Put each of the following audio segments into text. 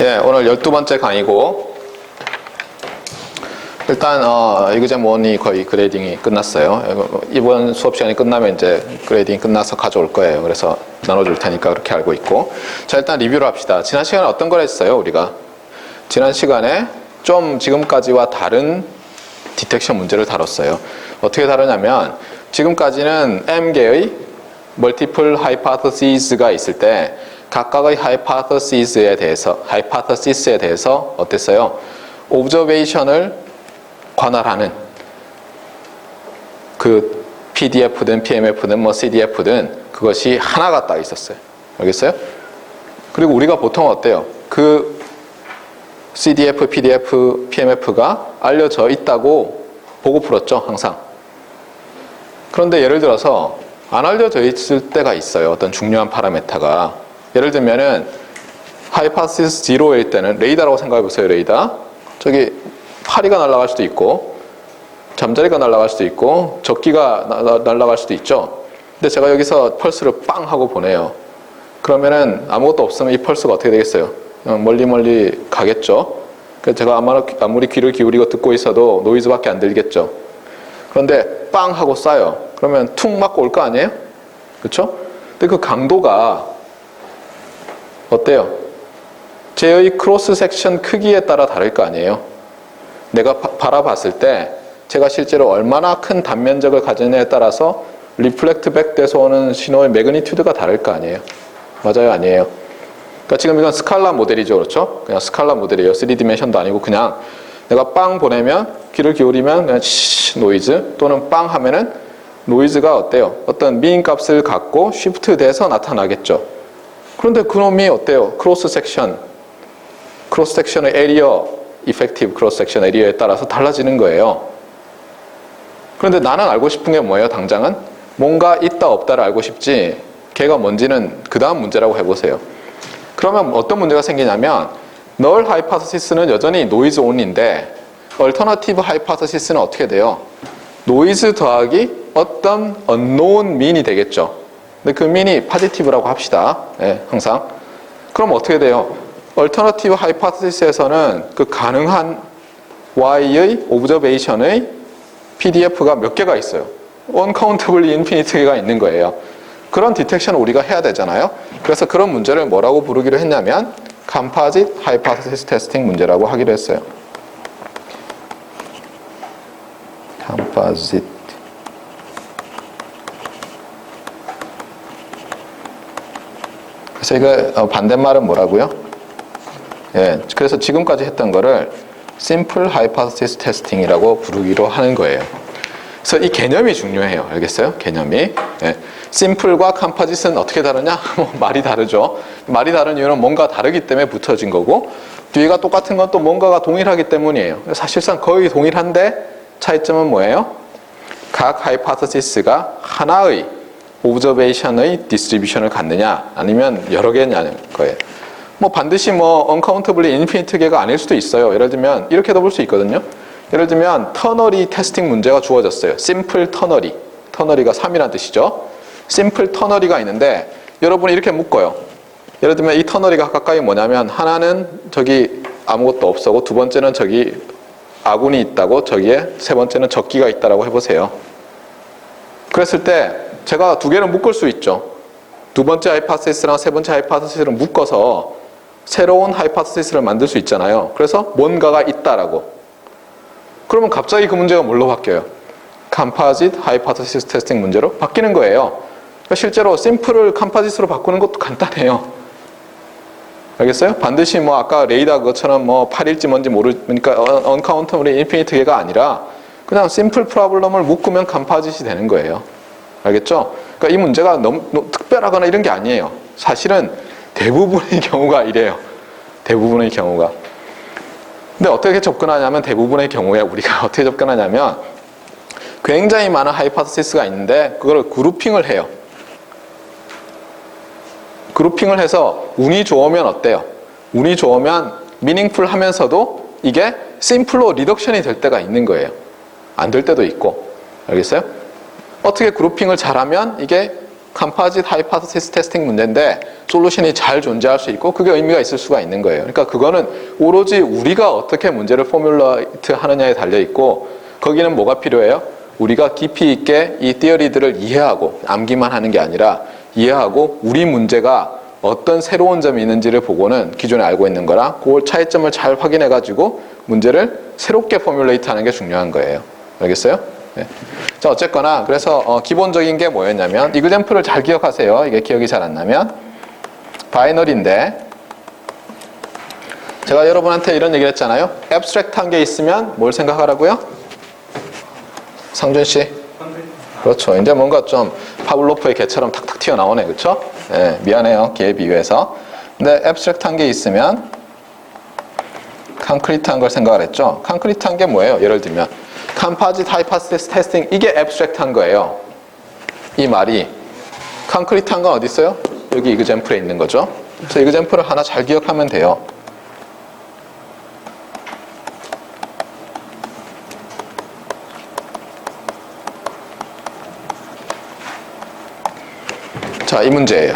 예, 오늘 12번째 강의고, 일단 이그잼 1이 거의 그레이딩이 끝났어요. 이번 수업 시간이 끝나면 이제 그레이딩이 끝나서 가져올 거예요. 그래서 나눠줄 테니까 그렇게 알고 있고, 자, 일단 리뷰를 합시다. 지난 시간에 어떤 걸 했어요, 우리가? 지난 시간에 좀 지금까지와 다른 디텍션 문제를 다뤘어요. 어떻게 다루냐면, 지금까지는 M개의 멀티플 하이파터시스가 있을 때 각각의 하이파터시스에 대해서 어땠어요? 오브저베이션을 관할하는 그 PDF든 PMF든 뭐 CDF든 그것이 하나가 딱 있었어요. 알겠어요? 그리고 우리가 보통 어때요? 그 CDF, PDF, PMF가 알려져 있다고 보고 풀었죠, 항상. 그런데 예를 들어서 안 알려져 있을 때가 있어요. 어떤 중요한 파라메타가. 예를 들면은 하이파시스 0일 때는 레이더라고 생각해 보세요. 레이더. 저기 파리가 날아갈 수도 있고 잠자리가 날아갈 수도 있고 적기가 날아갈 수도 있죠. 근데 제가 여기서 펄스를 빵 하고 보내요. 그러면은 아무것도 없으면 이 펄스가 어떻게 되겠어요? 멀리 가겠죠. 그래서 제가 아무리 귀를 기울이고 듣고 있어도 노이즈밖에 안 들겠죠. 그런데 빵 하고 쏴요. 그러면 툭 맞고 올 거 아니에요? 그렇죠? 근데 그 강도가 어때요? 제의 크로스 섹션 크기에 따라 다를 거 아니에요? 내가 바라봤을 때 제가 실제로 얼마나 큰 단면적을 가지느냐에 따라서 리플렉트 백 돼서 오는 신호의 매그니튜드가 다를 거 아니에요? 맞아요? 아니에요? 그러니까 지금 이건 스칼라 모델이죠. 그렇죠? 그냥 스칼라 모델이에요. 3디멘션도 아니고 그냥 내가 빵 보내면 귀를 기울이면 그냥 노이즈 또는 빵 하면은 노이즈가 어때요? 어떤 미인 값을 갖고 쉬프트 돼서 나타나겠죠. 그런데 그놈이 어때요? 크로스 섹션의 에리어, 이펙티브 크로스 섹션 에리어에 따라서 달라지는 거예요. 그런데 나는 알고 싶은 게 뭐예요? 당장은 뭔가 있다 없다를 알고 싶지 걔가 뭔지는 그 다음 문제라고 해보세요. 그러면 어떤 문제가 생기냐면 널 하이파서시스는 여전히 노이즈 온인데 얼터너티브 하이파서시스는 어떻게 돼요? 노이즈 더하기 어떤 unknown mean이 되겠죠. 근데 그 mean이 positive라고 합시다. 네, 항상. 그럼 어떻게 돼요? 얼터너티브 하이파서시스에서는 그 가능한 Y의 오브저베이션의 PDF가 몇 개가 있어요. uncountably infinite 개가 있는 거예요. 그런 디텍션을 우리가 해야 되잖아요. 그래서 그런 문제를 뭐라고 부르기로 했냐면 Composite Hypothesis Testing 문제라고 하기로 했어요. Composite. 그래서 이거 반대말은 뭐라고요? 예, 그래서 지금까지 했던 거를 Simple Hypothesis Testing이라고 부르기로 하는 거예요. 그래서 이 개념이 중요해요. 알겠어요? 개념이. 예. 심플과 컴포짓은 어떻게 다르냐? 말이 다르죠. 말이 다른 이유는 뭔가 다르기 때문에 붙어진 거고 뒤가 똑같은 건 또 뭔가가 동일하기 때문이에요. 사실상 거의 동일한데 차이점은 뭐예요? 각 하이파서시스가 하나의 오브저베이션의 디스트리뷰션을 갖느냐 아니면 여러 개냐는 거예요. 뭐 반드시 뭐 uncountably infinite 개가 아닐 수도 있어요. 예를 들면 이렇게도 볼 수 있거든요. 예를 들면 터너리 테스팅 문제가 주어졌어요. 심플 터너리. 터너리가 3이라는 뜻이죠. 심플 터너리가 있는데 여러분이 이렇게 묶어요. 예를 들면 이 터너리가 가까이 뭐냐면 하나는 저기 아무것도 없어고 두 번째는 저기 아군이 있다고 저기에 세 번째는 적기가 있다라고 해보세요. 그랬을 때 제가 두 개를 묶을 수 있죠. 두 번째 하이파서시스랑 세 번째 하이파서시스를 묶어서 새로운 하이파서시스를 만들 수 있잖아요. 그래서 뭔가가 있다라고. 그러면 갑자기 그 문제가 뭘로 바뀌어요? Composite Hypothesis Testing 문제로 바뀌는 거예요. 그러니까 실제로 심플을 컴포짓으로 바꾸는 것도 간단해요. 알겠어요? 반드시 뭐 아까 레이더 그것처럼 뭐 8일지 뭔지 모르니까 uncountably infinite 개가 아니라 그냥 심플 프로블럼을 묶으면 컴포짓이 되는 거예요. 알겠죠? 그러니까 이 문제가 너무 특별하거나 이런 게 아니에요. 사실은 대부분의 경우가 이래요. 대부분의 경우가. 근데 어떻게 접근하냐면 대부분의 경우에 우리가 어떻게 접근하냐면 굉장히 많은 하이파서시스가 있는데 그걸 그룹핑을 해요. 그룹핑을 해서 운이 좋으면 어때요? 운이 좋으면 미닝풀 하면서도 이게 심플로 리덕션이 될 때가 있는 거예요. 안 될 때도 있고. 알겠어요? 어떻게 그룹핑을 잘하면 이게 컴포지트 하이포테시스 테스팅 문제인데 솔루션이 잘 존재할 수 있고 그게 의미가 있을 수가 있는 거예요. 그러니까 그거는 오로지 우리가 어떻게 문제를 포뮬레이트 하느냐에 달려 있고 거기는 뭐가 필요해요? 우리가 깊이 있게 이 티어리들을 이해하고 암기만 하는 게 아니라 이해하고 우리 문제가 어떤 새로운 점이 있는지를 보고는 기존에 알고 있는 거랑 그 차이점을 잘 확인해 가지고 문제를 새롭게 포뮬레이트 하는 게 중요한 거예요. 알겠어요? 네. 자, 어쨌거나 그래서 기본적인 게 뭐였냐면 이그젬플을 잘 기억하세요. 이게 기억이 잘 안 나면 바이너리인데 제가 여러분한테 이런 얘기를 했잖아요. 앱스트랙트한 게 있으면 뭘 생각하라고요? 상준 씨? 그렇죠. 이제 뭔가 좀 파블로프의 개처럼 탁탁 튀어나오네. 그렇죠? 네, 미안해요. 개에 비유해서. 근데 앱스트랙트한 게 있으면 콘크리트한 걸 생각을 했죠. 콘크리트한 게 뭐예요? 예를 들면 컴포지트 하이포테시스 테스팅 이게 앱스트랙트한 거예요. 이 말이 콘크리트한 건 어디 있어요? 여기 이그젬플에 있는 거죠. 그래서 이그젬플을 하나 잘 기억하면 돼요. 자, 이 문제예요.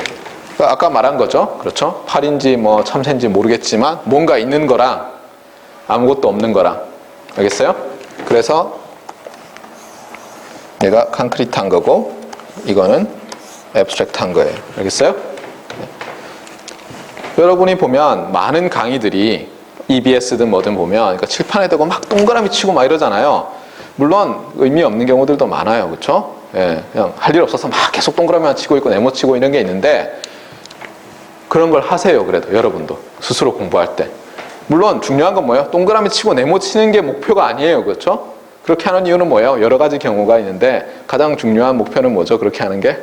아까 말한 거죠. 그렇죠? 팔인지 뭐 참새인지 모르겠지만 뭔가 있는 거랑 아무것도 없는 거랑. 알겠어요? 그래서 얘가 콘크리트한 거고 이거는 앱스트랙트한 거예요. 알겠어요? 네. 여러분이 보면 많은 강의들이 EBS든 뭐든 보면 그러니까 칠판에 대고 막 동그라미 치고 막 이러잖아요. 물론 의미 없는 경우들도 많아요. 그렇죠? 예, 그냥 할 일 없어서 막 계속 동그라미만 치고 있고 네모 치고 이런 게 있는데 그런 걸 하세요. 그래도 여러분도 스스로 공부할 때. 물론 중요한 건 뭐예요? 동그라미 치고 네모 치는 게 목표가 아니에요. 그렇죠? 그렇게 하는 이유는 뭐예요? 여러 가지 경우가 있는데 가장 중요한 목표는 뭐죠? 그렇게 하는 게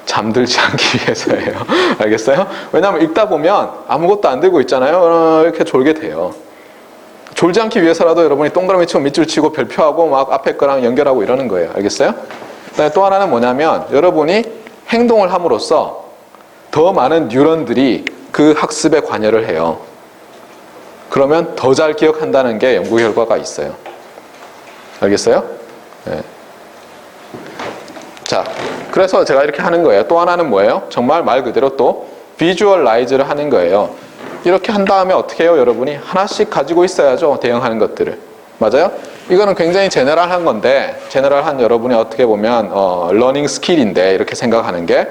잠들지 않기 위해서예요. 알겠어요? 왜냐하면 읽다 보면 아무것도 안 들고 있잖아요. 이렇게 졸게 돼요. 졸지 않기 위해서라도 여러분이 동그라미 치고 밑줄 치고 별표하고 막 앞에 거랑 연결하고 이러는 거예요. 알겠어요? 그다음에 또 하나는 뭐냐면 여러분이 행동을 함으로써 더 많은 뉴런들이 그 학습에 관여를 해요. 그러면 더 잘 기억한다는 게 연구 결과가 있어요. 알겠어요? 네. 자, 그래서 제가 이렇게 하는 거예요. 또 하나는 뭐예요? 정말 말 그대로 또 비주얼라이즈를 하는 거예요. 이렇게 한 다음에 어떻게 해요? 여러분이 하나씩 가지고 있어야죠. 대응하는 것들을. 맞아요? 이거는 굉장히 제너럴한 건데 제너럴한 여러분이 어떻게 보면 러닝 스킬인데 이렇게 생각하는 게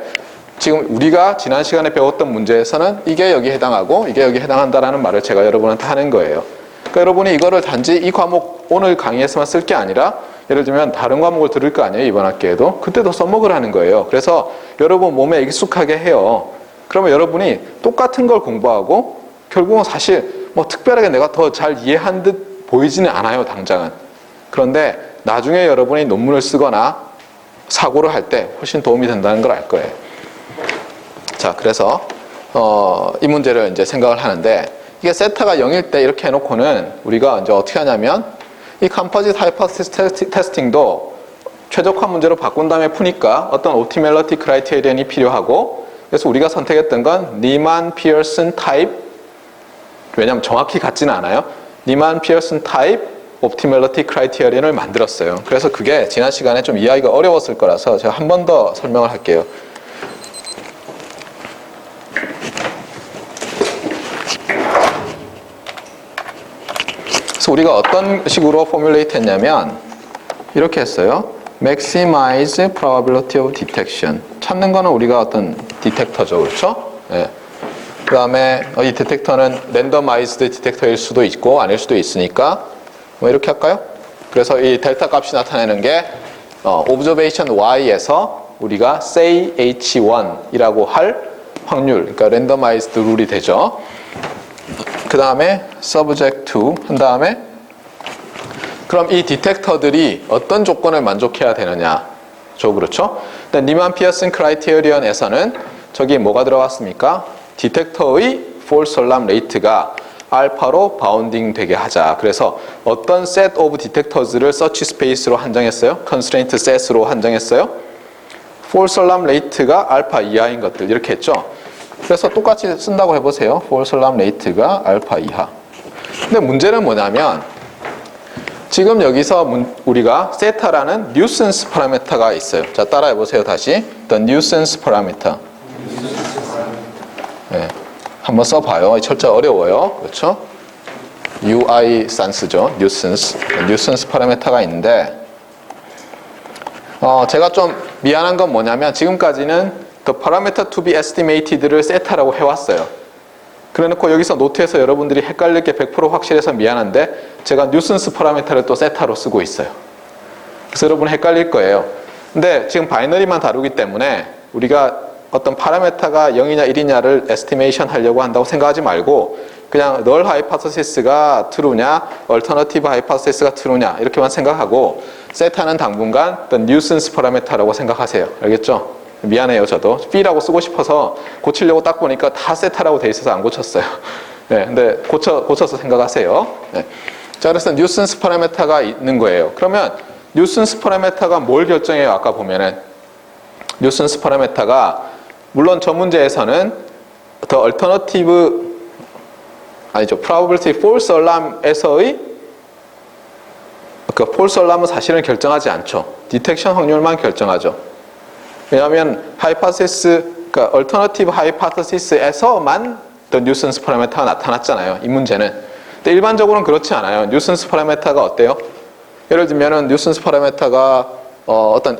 지금 우리가 지난 시간에 배웠던 문제에서는 이게 여기 해당하고 이게 여기 해당한다라는 말을 제가 여러분한테 하는 거예요. 그러니까 여러분이 이거를 단지 이 과목 오늘 강의에서만 쓸 게 아니라 예를 들면 다른 과목을 들을 거 아니에요. 이번 학기에도. 그때도 써먹으라는 거예요. 그래서 여러분 몸에 익숙하게 해요. 그러면 여러분이 똑같은 걸 공부하고 결국은 사실 뭐 특별하게 내가 더 잘 이해한 듯 보이지는 않아요. 당장은. 그런데 나중에 여러분이 논문을 쓰거나 사고를 할 때 훨씬 도움이 된다는 걸 알 거예요. 자, 그래서 이 문제를 이제 생각을 하는데 이게 세타가 0일 때 이렇게 해놓고는 우리가 이제 어떻게 하냐면 이 컴포지트 하이포테시스 테스팅도 최적화 문제로 바꾼 다음에 푸니까 어떤 옵티멀리티 크라이테리언이 필요하고 그래서 우리가 선택했던 건 니만 피어슨 타입 왜냐하면 정확히 같지는 않아요. 니만 피어슨 타입 옵티멀리티 크라이테리언을 만들었어요. 그래서 그게 지난 시간에 좀 이해하기가 어려웠을 거라서 제가 한 번 더 설명을 할게요. 그래서 우리가 어떤 식으로 포뮬레이트 했냐면 이렇게 했어요. Maximize probability of detection. 찾는 거는 우리가 어떤 디텍터죠. 그렇죠? 네. 그 다음에 이 디텍터는 랜더마이즈드 디텍터일 수도 있고 아닐 수도 있으니까 뭐 이렇게 할까요? 그래서 이 델타 값이 나타내는 게 observation y에서 우리가 say h1이라고 할 확률, 그러니까 랜더마이즈드 룰이 되죠. 그 다음에 subject to 한 다음에 그럼 이 디텍터들이 어떤 조건을 만족해야 되느냐? 그렇죠? 니만 피어슨 크라이테리언에서는 저기 뭐가 들어갔습니까? 디텍터의 false alarm rate가 알파로 바운딩 되게 하자. 그래서 어떤 set of detectors를 search space로 한정했어요? constraint set으로 한정했어요? false alarm rate가 알파 이하인 것들 이렇게 했죠. 그래서 똑같이 쓴다고 해보세요. false alarm rate가 알파 이하. 근데 문제는 뭐냐면 지금 여기서 우리가 세타라는 nuisance 파라미터가 있어요. 자, 따라해 보세요. 다시. The nuisance parameter. 네. 한번 써봐요. 이 철자 어려워요. 그렇죠? UI 산스죠. nuisance 파라미터가 있는데, 제가 좀 미안한 건 뭐냐면 지금까지는 the parameter to be estimated를 세타라고 해왔어요. 그래놓고 여기서 노트에서 여러분들이 헷갈릴 게 100% 확실해서 미안한데 제가 nuisance 파라미터를 또 세타로 쓰고 있어요. 그래서 여러분 헷갈릴 거예요. 근데 지금 바이너리만 다루기 때문에 우리가 어떤 파라미터가 0이냐 1이냐를 에스티메이션 하려고 한다고 생각하지 말고 그냥 null hypothesis가 true냐 alternative hypothesis가 true냐 이렇게만 생각하고 세타는 당분간 the nuisance parameter라고 생각하세요. 알겠죠? 미안해요. 저도 B라고 쓰고 싶어서 고치려고 딱 보니까 다 세타라고 돼 있어서 안 고쳤어요. 네, 근데 고쳐서 생각하세요. 네. 자, 그래서 nuisance parameter가 있는 거예요. 그러면 nuisance parameter가 뭘 결정해요? 아까 보면은 nuisance parameter가 물론 저 문제에서는 the alternative 아니죠. probability false alarm에서의 그 false alarm은 사실은 결정하지 않죠. 디텍션 확률만 결정하죠. 왜냐하면 hypothesis, 그러니까 alternative hypothesis에서만 the nuisance parameter가 나타났잖아요. 이 문제는. 근데 일반적으로는 그렇지 않아요. nuisance parameter가 어때요? 예를 들면은 nuisance parameter가 어떤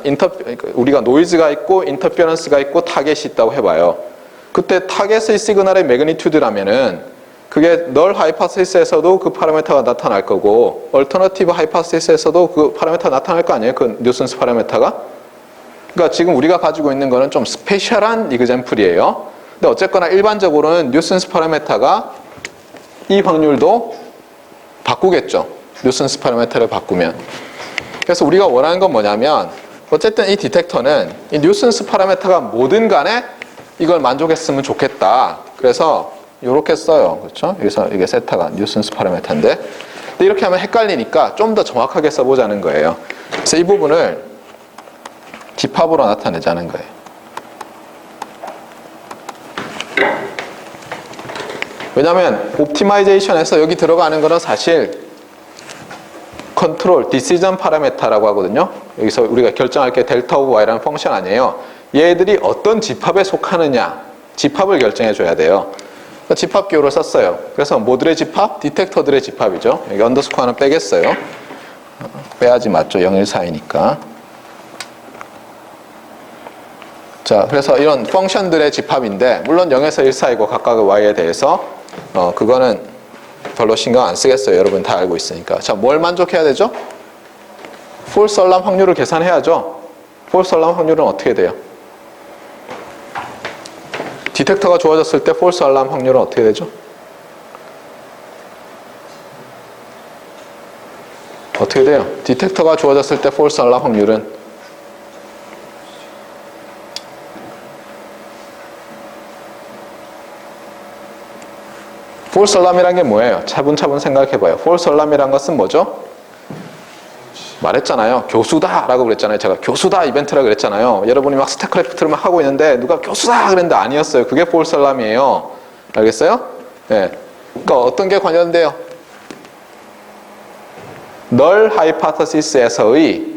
우리가 노이즈가 있고 interference가 있고 타겟이 있다고 해봐요. 그때 타겟의 시그널의 매그니튜드라면은 그게 null hypothesis에서도 그 파라미터가 나타날 거고 alternative hypothesis에서도 그 파라미터가 나타날 거 아니에요? 그 nuisance 파라미터가? 그러니까 지금 우리가 가지고 있는 거는 좀 스페셜한 이그젬플이에요. 근데 어쨌거나 일반적으로는 nuisance 파라미터가 이 확률도 바꾸겠죠. nuisance 파라미터를 바꾸면. 그래서 우리가 원하는 건 뭐냐면 어쨌든 이 디텍터는 이 nuisance 파라미터가 뭐든 간에 이걸 만족했으면 좋겠다. 그래서 이렇게 써요. 그렇죠? 여기서 이게 세타가 nuisance 파라미터인데 근데 이렇게 하면 헷갈리니까 좀 더 정확하게 써보자는 거예요. 그래서 이 부분을 집합으로 나타내자는 거예요. 왜냐하면 옵티마이제이션에서 여기 들어가는 거는 사실 컨트롤, 디시전 파라미터라고 하거든요. 여기서 우리가 결정할 게 델타 오브 y라는 펑션 아니에요. 얘들이 어떤 집합에 속하느냐 집합을 결정해 줘야 돼요. 그러니까 집합 기호를 썼어요. 그래서 뭐들의 집합? 디텍터들의 집합이죠. 여기 언더스코어는 빼겠어요. 빼야지 맞죠. 0, 1 사이니까. 자, 그래서 이런 펑션들의 집합인데 물론 0에서 1 사이고 각각의 y에 대해서 그거는 별로 신경 안 쓰겠어요. 여러분 다 알고 있으니까. 자, 뭘 만족해야 되죠? false alarm 확률을 계산해야죠. false alarm 확률은 어떻게 돼요? 디텍터가 좋아졌을 때 false alarm 확률은 어떻게 되죠? 어떻게 돼요? 디텍터가 좋아졌을 때 false alarm 확률은 false alarm이란 게 뭐예요? 차분차분 생각해봐요. false alarm이란 것은 뭐죠? 말했잖아요. 교수다! 라고 그랬잖아요. 제가 교수다! 이벤트라고 그랬잖아요. 여러분이 막 스태크래프트를 막 하고 있는데 누가 교수다! 그랬는데 아니었어요. 그게 false alarm이에요. 알겠어요? 네. 그러니까 어떤 게 관련돼요? null hypothesis에서의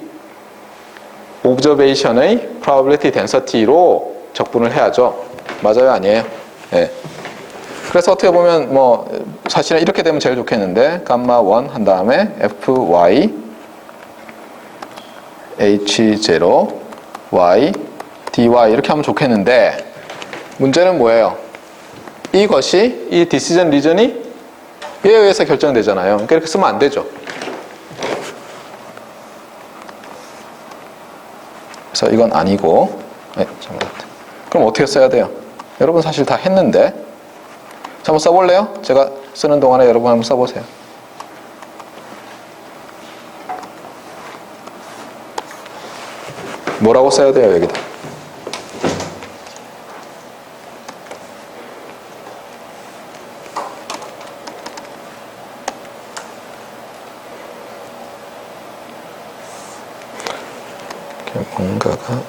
observation의 probability density로 적분을 해야죠. 맞아요? 아니에요? 네. 그래서 어떻게 보면 뭐 사실은 이렇게 되면 제일 좋겠는데 감마 1 한 다음에 fy h0 y dy 이렇게 하면 좋겠는데 문제는 뭐예요? 이것이 이 디시전 리전이 얘에 의해서 결정되잖아요. 그러니까 이렇게 쓰면 안 되죠. 그래서 이건 아니고 그럼 어떻게 써야 돼요? 여러분 사실 다 했는데 자, 한번 써볼래요? 제가 쓰는 동안에 여러분 한번 써보세요. 뭐라고 써야 돼요, 여기다? 뭔가가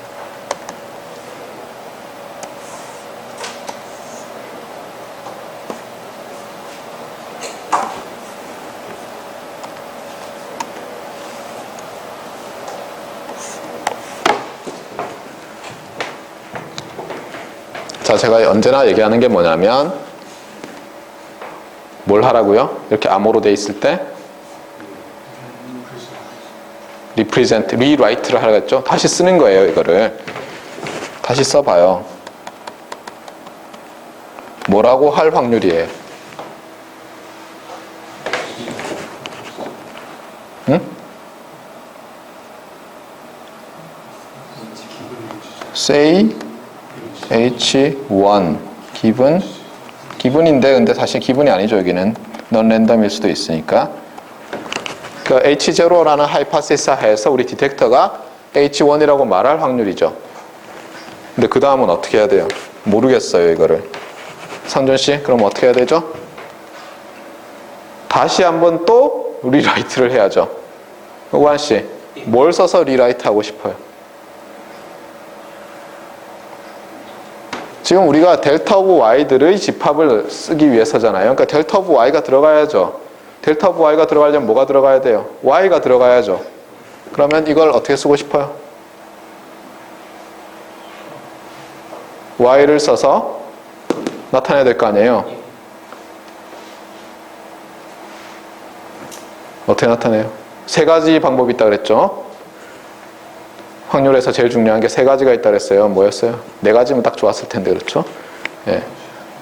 자, 제가 언제나 얘기하는 게 뭐냐면 뭘 하라고요? 이렇게 암호로 돼 있을 때 represent, rewrite를 하라고 했죠? 다시 쓰는 거예요, 이거를. 다시 써봐요. 뭐라고 할 확률이에요? 응? say h1 기분인데 근데 사실 기분이 아니죠. 여기는 넌 랜덤일 수도 있으니까. 그 h0라는 하이파시스 하에서 우리 디텍터가 h1이라고 말할 확률이죠. 근데 그 다음은 어떻게 해야 돼요? 모르겠어요, 이거를. 상준 씨, 그럼 어떻게 해야 되죠? 다시 한번 또 리라이트를 해야죠. 우한 씨, 뭘 써서 리라이트 하고 싶어요? 지금 우리가 델타 오브 y들의 집합을 쓰기 위해서잖아요. 그러니까 델타 오브 y가 들어가야죠. 델타 오브 y가 들어가려면 뭐가 들어가야 돼요? y가 들어가야죠. 그러면 이걸 어떻게 쓰고 싶어요? y를 써서 나타내야 될 거 아니에요. 어떻게 나타내요? 세 가지 방법이 있다고 그랬죠. 확률에서 제일 중요한 게 세 가지가 있다고 그랬어요. 뭐였어요? 네 가지면 딱 좋았을 텐데, 그렇죠? 예.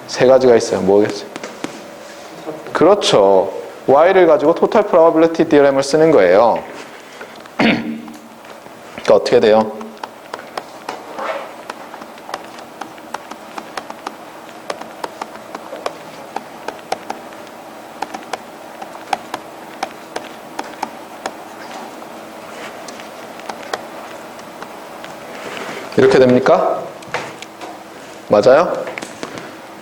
세 가지가 있어요. 뭐겠어요? 그렇죠. y를 가지고 토탈 프로바빌리티 디어렘을 쓰는 거예요. 그러니까 어떻게 돼요? 이렇게 됩니까? 맞아요?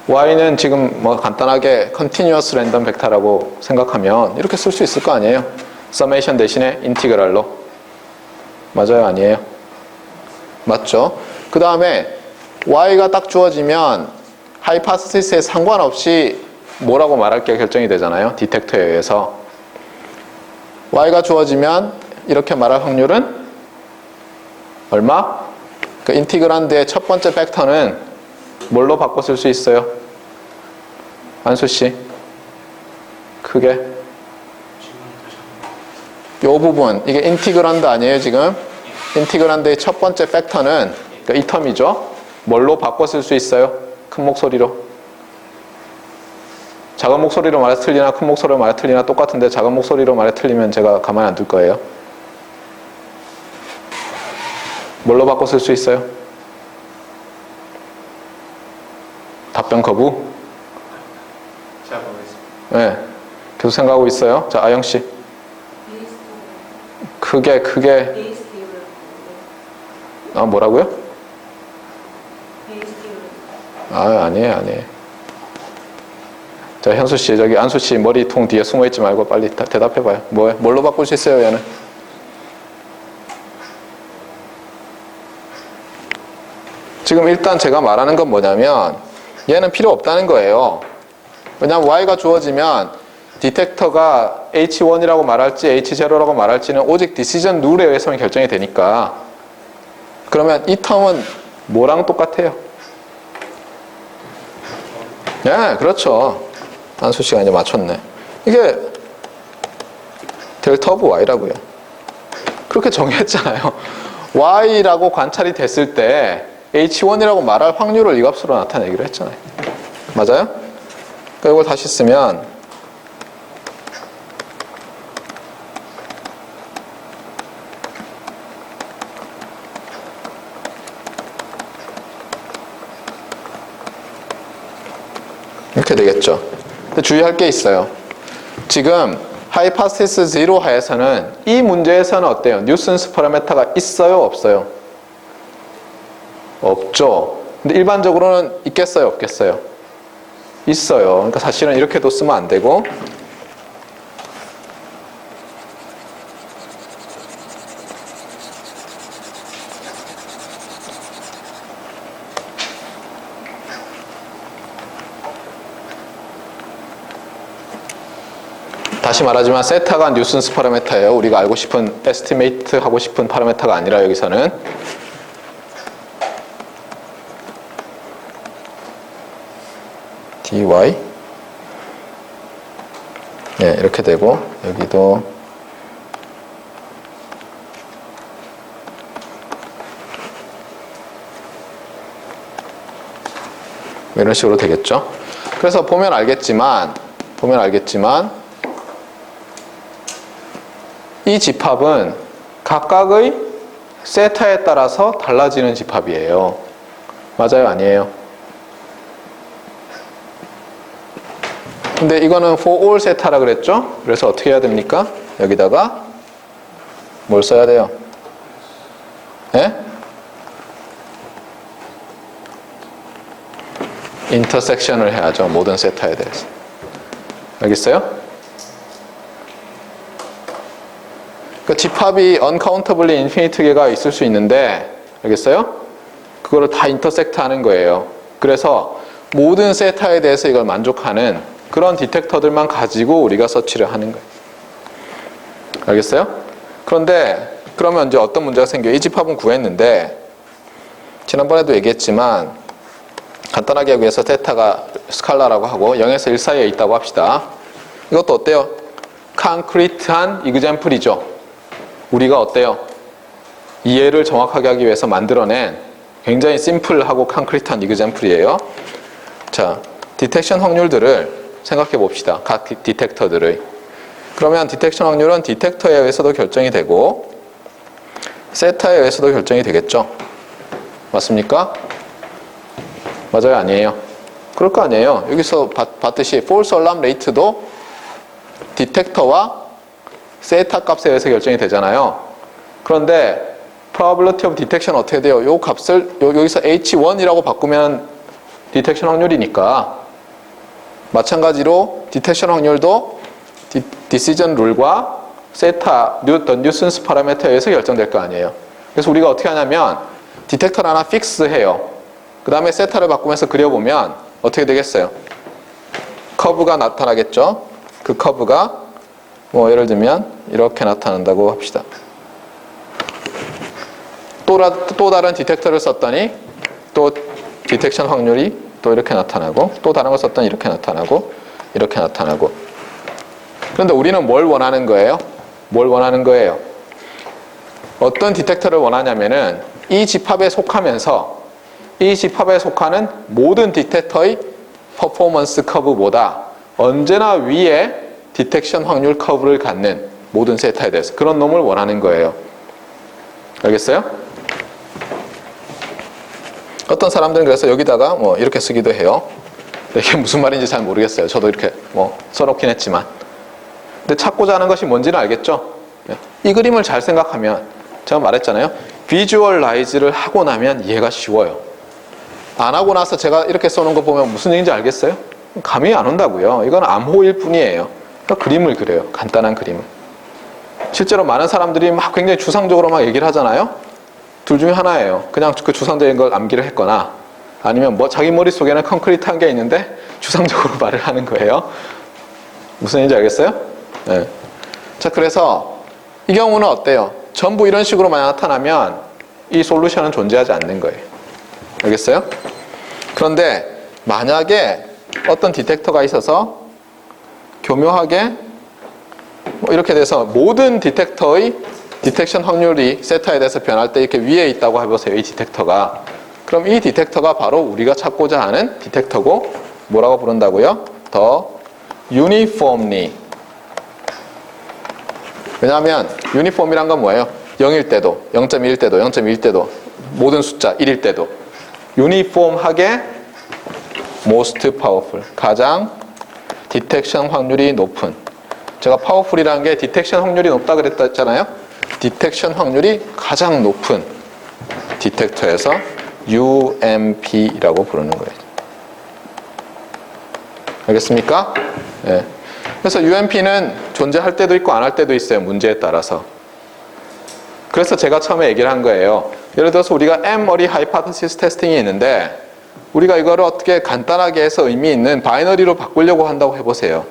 y는 지금 뭐 간단하게 continuous random vector라고 생각하면 이렇게 쓸 수 있을 거 아니에요? summation 대신에 인티그랄로. 맞아요? 아니에요? 맞죠? 그 다음에 y가 딱 주어지면 하이파시스에 상관없이 뭐라고 말할 게 결정이 되잖아요. 디텍터에 의해서. y가 주어지면 이렇게 말할 확률은 얼마? 그 인티그란드의 첫 번째 팩터는 뭘로 바꿔 쓸 수 있어요? 안수씨 크게 요 부분 이게 인티그란드 아니에요 지금? 인티그란드의 첫 번째 팩터는 그러니까 이 텀이죠. 뭘로 바꿔 쓸 수 있어요? 큰 목소리로. 작은 목소리로 말해 틀리나 큰 목소리로 말해 틀리나 똑같은데 작은 목소리로 말해 틀리면 제가 가만히 안 둘 거예요. 뭘로 바꿔 쓸 수 있어요? 답변 거부? 제가 보겠습니다. 네. 계속 생각하고 있어요. 자, 아영씨. 크게. 아, 뭐라고요? 아니에요. 자, 현수씨, 저기 안수씨 머리통 뒤에 숨어있지 말고 빨리 대답해봐요. 뭘로 바꿀 수 있어요, 얘는? 지금 일단 제가 말하는 건 뭐냐면 얘는 필요 없다는 거예요. 왜냐하면 y가 주어지면 디텍터가 h1이라고 말할지 h0라고 말할지는 오직 디시전 룰에 의해서만 결정이 되니까. 그러면 이 텀은 뭐랑 똑같아요? 네, 그렇죠. 안수씨가 이제 맞췄네. 이게 델타 오브 y라고요. 그렇게 정의했잖아요. y라고 관찰이 됐을 때 h1이라고 말할 확률을 이 값으로 나타내기로 했잖아요. 맞아요? 그러니까 이걸 다시 쓰면 이렇게 되겠죠. 근데 주의할 게 있어요. 지금 하이파시스 0 하에서는 이 문제에서는 어때요? 뉴슨스 파라메타가 있어요? 없어요? 없죠. 근데 일반적으로는 있겠어요? 없겠어요? 있어요. 그러니까 사실은 이렇게도 쓰면 안 되고 다시 말하지만 세타가 뉴슨스 파라메타예요. 우리가 알고 싶은 에스티메이트 하고 싶은 파라메타가 아니라 여기서는 dy 네, 이렇게 되고 여기도 이런 식으로 되겠죠. 그래서 보면 알겠지만 이 집합은 각각의 세타에 따라서 달라지는 집합이에요. 맞아요? 아니에요? 근데 이거는 for all 세타라 그랬죠? 그래서 어떻게 해야 됩니까? 여기다가 뭘 써야 돼요? 네? 인터섹션을 해야죠. 모든 세타에 대해서. 알겠어요? 그 집합이 uncountably infinite 개가 있을 수 있는데, 알겠어요? 그거를 다 인터섹트 하는 거예요. 그래서 모든 세타에 대해서 이걸 만족하는 그런 디텍터들만 가지고 우리가 서치를 하는 거예요. 알겠어요? 그런데 그러면 이제 어떤 문제가 생겨요? 이 집합은 구했는데 지난번에도 얘기했지만 간단하게 하기 위해서 세타가 스칼라라고 하고 0에서 1 사이에 있다고 합시다. 이것도 어때요? 콘크리트한 이그젬플이죠. 우리가 어때요? 이해를 정확하게 하기 위해서 만들어낸 굉장히 심플하고 콘크리트한 이그젬플이에요. 자, 디텍션 확률들을 생각해 봅시다. 각 디텍터들의. 그러면 디텍션 확률은 디텍터에 의해서도 결정이 되고 세타에 의해서도 결정이 되겠죠. 맞습니까? 맞아요? 아니에요? 그럴 거 아니에요. 여기서 봤듯이 false alarm rate도 디텍터와 세타 값에 의해서 결정이 되잖아요. 그런데 probability of detection 어떻게 돼요? 요 값을 여기서 H1이라고 바꾸면 디텍션 확률이니까 마찬가지로 디텍션 확률도 decision 룰과 세타, 뉴슨스 파라미터에 의해서 결정될 거 아니에요. 그래서 우리가 어떻게 하냐면 디텍터를 하나 픽스해요. 그 다음에 세타를 바꾸면서 그려보면 어떻게 되겠어요? 커브가 나타나겠죠? 그 커브가 뭐 예를 들면 이렇게 나타난다고 합시다. 또 다른 디텍터를 썼더니 또 디텍션 확률이 또 이렇게 나타나고 또 다른 걸 썼더니 이렇게 나타나고 이렇게 나타나고. 그런데 우리는 뭘 원하는 거예요? 뭘 원하는 거예요? 어떤 디텍터를 원하냐면은 이 집합에 속하면서 이 집합에 속하는 모든 디텍터의 퍼포먼스 커브보다 언제나 위에 디텍션 확률 커브를 갖는 모든 세타에 대해서 그런 놈을 원하는 거예요. 알겠어요? 어떤 사람들은 그래서 여기다가 뭐 이렇게 쓰기도 해요. 이게 무슨 말인지 잘 모르겠어요. 저도 이렇게 뭐 써놓긴 했지만. 근데 찾고자 하는 것이 뭔지는 알겠죠? 이 그림을 잘 생각하면 제가 말했잖아요. 비주얼라이즈를 하고 나면 이해가 쉬워요. 안 하고 나서 제가 이렇게 써놓은 거 보면 무슨 얘기인지 알겠어요? 감이 안 온다고요. 이건 암호일 뿐이에요. 그러니까 그림을 그려요. 간단한 그림을. 실제로 많은 사람들이 막 굉장히 추상적으로 막 얘기를 하잖아요. 둘 중에 하나예요. 그냥 그 추상적인 걸 암기를 했거나 아니면 뭐 자기 머릿속에는 콘크리트한 게 있는데 추상적으로 말을 하는 거예요. 무슨 얘기인지 알겠어요? 네. 자, 그래서 이 경우는 어때요? 전부 이런 식으로만 나타나면 이 솔루션은 존재하지 않는 거예요. 알겠어요? 그런데 만약에 어떤 디텍터가 있어서 교묘하게 뭐 이렇게 돼서 모든 디텍터의 디텍션 확률이 세타에 대해서 변할 때 이렇게 위에 있다고 해보세요. 이 디텍터가. 그럼 이 디텍터가 바로 우리가 찾고자 하는 디텍터고 뭐라고 부른다고요? 더 uniformly. 왜냐하면 유니폼이란 건 뭐예요? 0일 때도, 0.1일 때도, 0.1일 때도, 모든 숫자 1일 때도 유니폼하게 most powerful, 가장 디텍션 확률이 높은. 제가 파워풀이라는 게 디텍션 확률이 높다 그랬잖아요. 디텍션 확률이 가장 높은 디텍터에서 UMP라고 부르는 거예요. 알겠습니까? 네. 그래서 UMP는 존재할 때도 있고 안 할 때도 있어요. 문제에 따라서. 그래서 제가 처음에 얘기를 한 거예요. 예를 들어서 우리가 M-어리 하이파테시스 테스팅이 있는데 우리가 이거를 어떻게 간단하게 해서 의미 있는 바이너리로 바꾸려고 한다고 해보세요.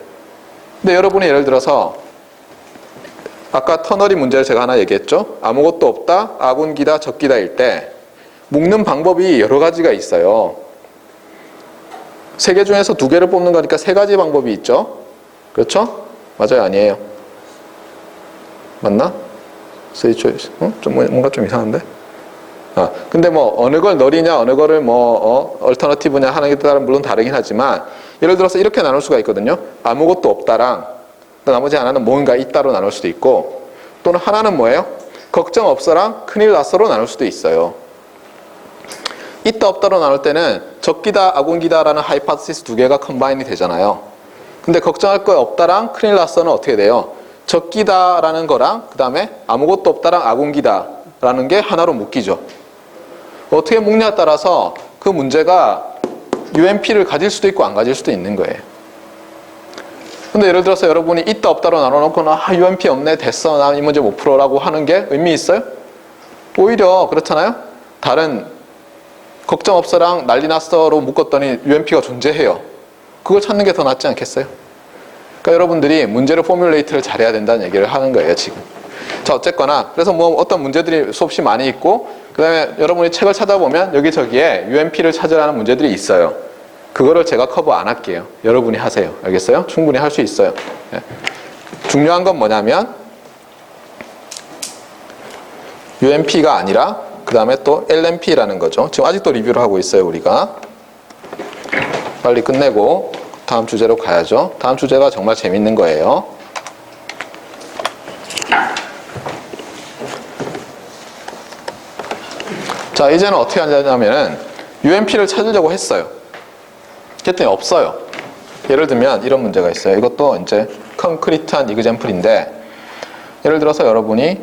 근데 여러분이 예를 들어서 아까 터널이 문제를 제가 하나 얘기했죠. 아무것도 없다, 아군기다, 적기다일 때 묶는 방법이 여러 가지가 있어요. 세 개 중에서 두 개를 뽑는 거니까 세 가지 방법이 있죠. 그렇죠? 맞아요, 아니에요? 맞나? Say choice. 좀 뭔가 좀 이상한데? 근데 뭐 어느 걸 널이냐 어느 거를 뭐 얼터너티브냐 하는 게 따라 물론 다르긴 하지만 예를 들어서 이렇게 나눌 수가 있거든요. 아무것도 없다랑 나머지 하나는 뭔가 있다로 나눌 수도 있고 또는 하나는 뭐예요? 걱정 없어랑 큰일 났어로 나눌 수도 있어요. 있다 없다로 나눌 때는 적기다 아군기다라는 하이파테시스 두 개가 컴바인이 되잖아요. 근데 걱정할 거 없다랑 큰일 났어는 어떻게 돼요? 적기다라는 거랑 그 다음에 아무것도 없다랑 아군기다라는 게 하나로 묶이죠. 어떻게 묶냐에 따라서 그 문제가 UMP를 가질 수도 있고 안 가질 수도 있는 거예요. 근데 예를 들어서 여러분이 있다 없다로 나눠놓고 UMP 없네 됐어 나 이 문제 못 풀어라고 하는 게 의미 있어요? 오히려 그렇잖아요. 다른 걱정 없어랑 난리 났어로 묶었더니 UMP가 존재해요. 그걸 찾는 게 더 낫지 않겠어요? 그러니까 여러분들이 문제를 포뮬레이트를 잘해야 된다는 얘기를 하는 거예요 지금. 자 어쨌거나 그래서 뭐 어떤 문제들이 수없이 많이 있고 그 다음에 여러분이 책을 찾아보면 여기저기에 UMP를 찾으라는 문제들이 있어요. 그거를 제가 커버 안 할게요. 여러분이 하세요. 알겠어요? 충분히 할 수 있어요. 예. 중요한 건 뭐냐면 UMP가 아니라 그 다음에 또 LMP라는 거죠. 지금 아직도 리뷰를 하고 있어요 우리가. 빨리 끝내고 다음 주제로 가야죠. 다음 주제가 정말 재밌는 거예요. 자 이제는 어떻게 하냐면은 UMP를 찾으려고 했어요. 그랬더니 없어요. 예를 들면 이런 문제가 있어요. 이것도 이제 콘크리트한 이그젬플인데 예를 들어서 여러분이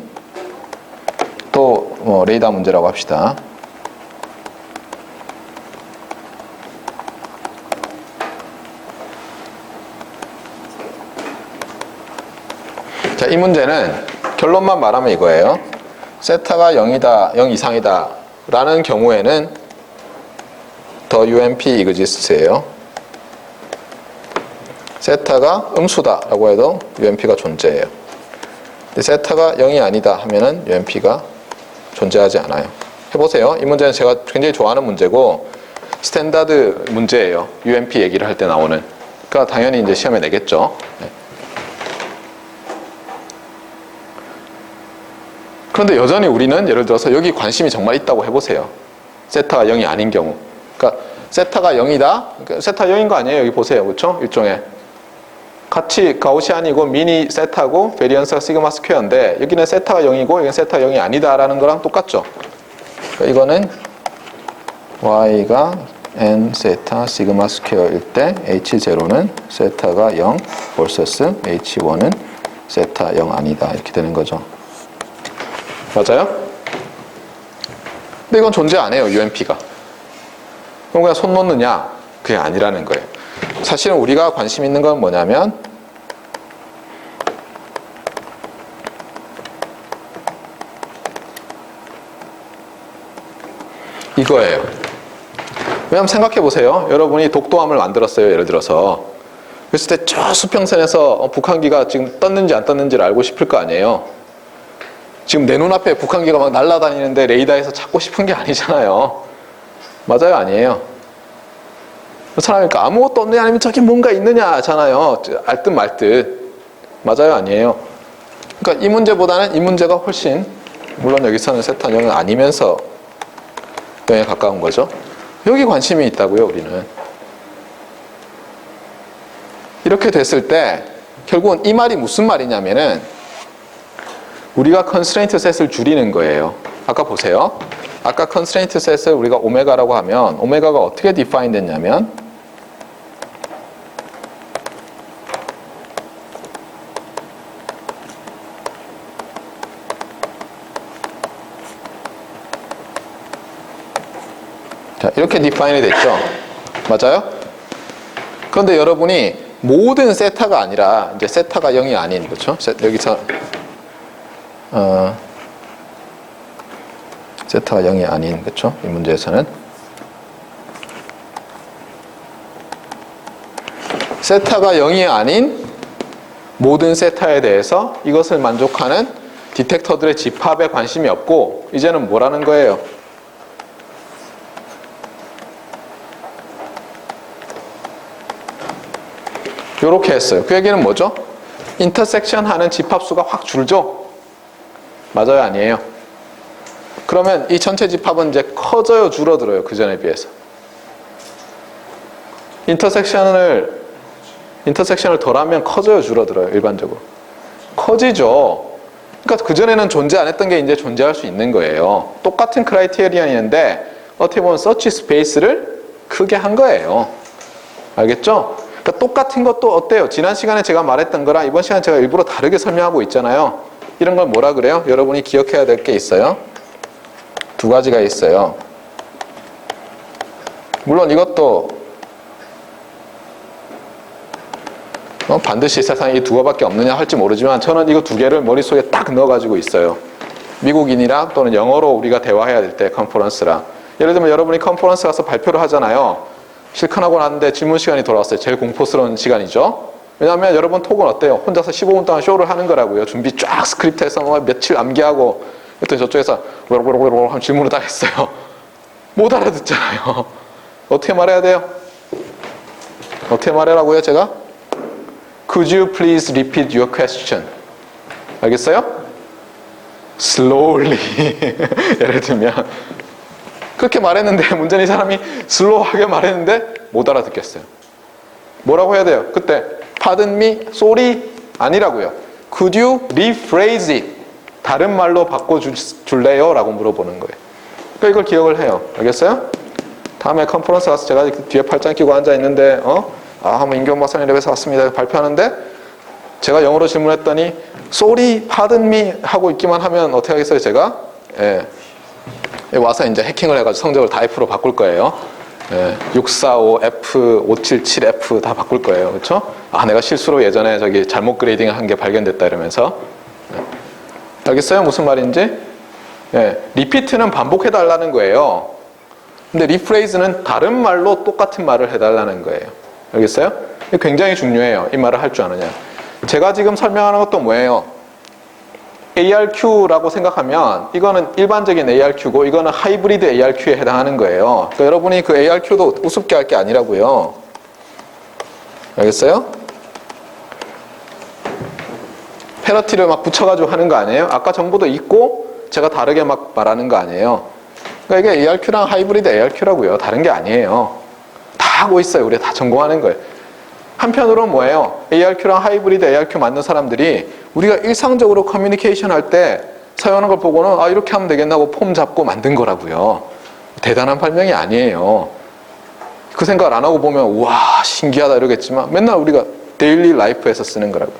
또 레이더 문제라고 합시다. 자, 이 문제는 결론만 말하면 이거예요. 세타가 0이다, 0 이상이다 라는 경우에는 더 UMP exists예요. 세타가 음수다 라고 해도 UMP가 존재해요. 근데 세타가 0이 아니다 하면은 UMP가 존재하지 않아요. 해보세요. 이 문제는 제가 굉장히 좋아하는 문제고 스탠다드 문제예요. UMP 얘기를 할 때 나오는. 그러니까 당연히 이제 시험에 내겠죠. 네. 그런데 여전히 우리는 예를 들어서 여기 관심이 정말 있다고 해보세요. 세타가 0이 아닌 경우. 그러니까 세타가 0이다. 그러니까 세타 0인 거 아니에요. 여기 보세요. 그렇죠? 일종의. 같이 가우시안이고 미니 세타고 베리언스가 시그마 스퀘어인데 여기는 세타가 0이고 여기는 세타가 0이 아니다라는 거랑 똑같죠. 그러니까 이거는 y가 n 세타 시그마 스퀘어일 때 h0는 세타가 0 vs h1은 세타 0 아니다 이렇게 되는 거죠. 맞아요? 근데 이건 존재 안 해요. UMP가. 그럼 그냥 손 놓느냐? 그게 아니라는 거예요. 사실은 우리가 관심 있는 건 뭐냐면 이거예요. 왜냐면 생각해 보세요. 여러분이 독도함을 만들었어요. 예를 들어서. 그랬을 때 저 수평선에서 북한기가 지금 떴는지 안 떴는지를 알고 싶을 거 아니에요. 지금 내 눈앞에 북한기가 막 날아다니는데 레이더에서 찾고 싶은 게 아니잖아요. 맞아요? 아니에요? 사람이니까 아무것도 없느냐 아니면 저기 뭔가 있느냐 하잖아요. 알듯 말듯. 맞아요? 아니에요? 그러니까 이 문제보다는 이 문제가 훨씬 물론 여기서는 세타 0은 아니면서 0에 가까운 거죠. 여기 관심이 있다고요. 우리는. 이렇게 됐을 때 결국은 이 말이 무슨 말이냐면은 우리가 컨스트레인트 셋을 줄이는 거예요. 아까 보세요. 아까 컨스트레인트 셋을 우리가 오메가라고 하면 오메가가 어떻게 디파인 됐냐면 자, 이렇게 디파인이 됐죠. 맞아요? 그런데 여러분이 모든 세타가 아니라 이제 세타가 0이 아닌 그렇죠? 여기서 세타가 0이 아닌 그렇죠? 이 문제에서는 세타가 0이 아닌 모든 세타에 대해서 이것을 만족하는 디텍터들의 집합에 관심이 없고 이제는 뭐라는 거예요? 요렇게 했어요. 그 얘기는 뭐죠? 인터섹션 하는 집합수가 확 줄죠? 맞아요? 아니에요? 그러면 이 전체 집합은 이제 커져요? 줄어들어요? 그 전에 비해서. 인터섹션을 덜하면 커져요? 줄어들어요? 일반적으로. 커지죠. 그러니까 그전에는 존재 안 했던 게 이제 존재할 수 있는 거예요. 똑같은 크라이테리언인데 어떻게 보면 서치 스페이스를 크게 한 거예요. 알겠죠? 그러니까 똑같은 것도 어때요? 지난 시간에 제가 말했던 거랑 이번 시간에 제가 일부러 다르게 설명하고 있잖아요. 이런 걸 뭐라 그래요? 여러분이 기억해야 될 게 있어요. 두 가지가 있어요. 물론 이것도 반드시 세상에 이 두 개밖에 없느냐 할지 모르지만 저는 이거 두 개를 머릿속에 딱 넣어가지고 있어요. 미국인이랑 또는 영어로 우리가 대화해야 될 때 컨퍼런스랑. 예를 들면 여러분이 컨퍼런스 가서 발표를 하잖아요. 실컷하고 났는데 질문 시간이 돌아왔어요. 제일 공포스러운 시간이죠. 왜냐하면 여러분 톡은 어때요? 혼자서 15분 동안 쇼를 하는 거라고요. 준비 쫙 스크립트해서 뭐 며칠 암기하고 그랬더니 저쪽에서 하면 질문을 딱 했어요. 못 알아듣잖아요. 어떻게 말해야 돼요? 어떻게 말하라고요 제가? Could you please repeat your question? 알겠어요? Slowly. 예를 들면 그렇게 말했는데 문제는 이 사람이 슬로우하게 말했는데 못 알아듣겠어요. 뭐라고 해야 돼요? 그때 Pardon me, sorry 아니라고요. Could you rephrase it? 다른 말로 바꿔줄래요? 라고 물어보는 거예요. 그러니까 이걸 기억을 해요. 알겠어요? 다음에 컨퍼런스 가서 제가 뒤에 팔짱 끼고 앉아있는데 한번 임경훈 박사님 랩에서 왔습니다. 발표하는데 제가 영어로 질문했더니 sorry, pardon me 하고 있기만 하면 어떻게 하겠어요? 제가? 와서 이제 해킹을 해가지고 성적을 다 F로 바꿀 거예요. 645F, 577F 다 바꿀 거예요. 그렇죠? 내가 실수로 예전에 저기 잘못 그레이딩 한 게 발견됐다 이러면서. 알겠어요? 무슨 말인지? 리피트는 반복해 달라는 거예요. 근데 리프레이즈는 다른 말로 똑같은 말을 해달라는 거예요. 알겠어요? 이게 굉장히 중요해요. 이 말을 할 줄 아느냐. 제가 지금 설명하는 것도 뭐예요? ARQ라고 생각하면 이거는 일반적인 ARQ고 이거는 하이브리드 ARQ에 해당하는 거예요. 그러니까 여러분이 그 ARQ도 우습게 할 게 아니라고요. 알겠어요? 페널티를 막 붙여가지고 하는 거 아니에요? 아까 정보도 있고 제가 다르게 막 말하는 거 아니에요? 그러니까 이게 ARQ랑 하이브리드 ARQ라고요. 다른 게 아니에요. 다 하고 있어요. 우리가 다 전공하는 거예요. 한편으로는 뭐예요? ARQ랑 하이브리드 ARQ 맞는 사람들이 우리가 일상적으로 커뮤니케이션 할 때 사용하는 걸 보고는 이렇게 하면 되겠나고 폼 잡고 만든 거라고요. 대단한 발명이 아니에요. 그 생각을 안 하고 보면 우와 신기하다 이러겠지만 맨날 우리가 데일리 라이프에서 쓰는 거라고요.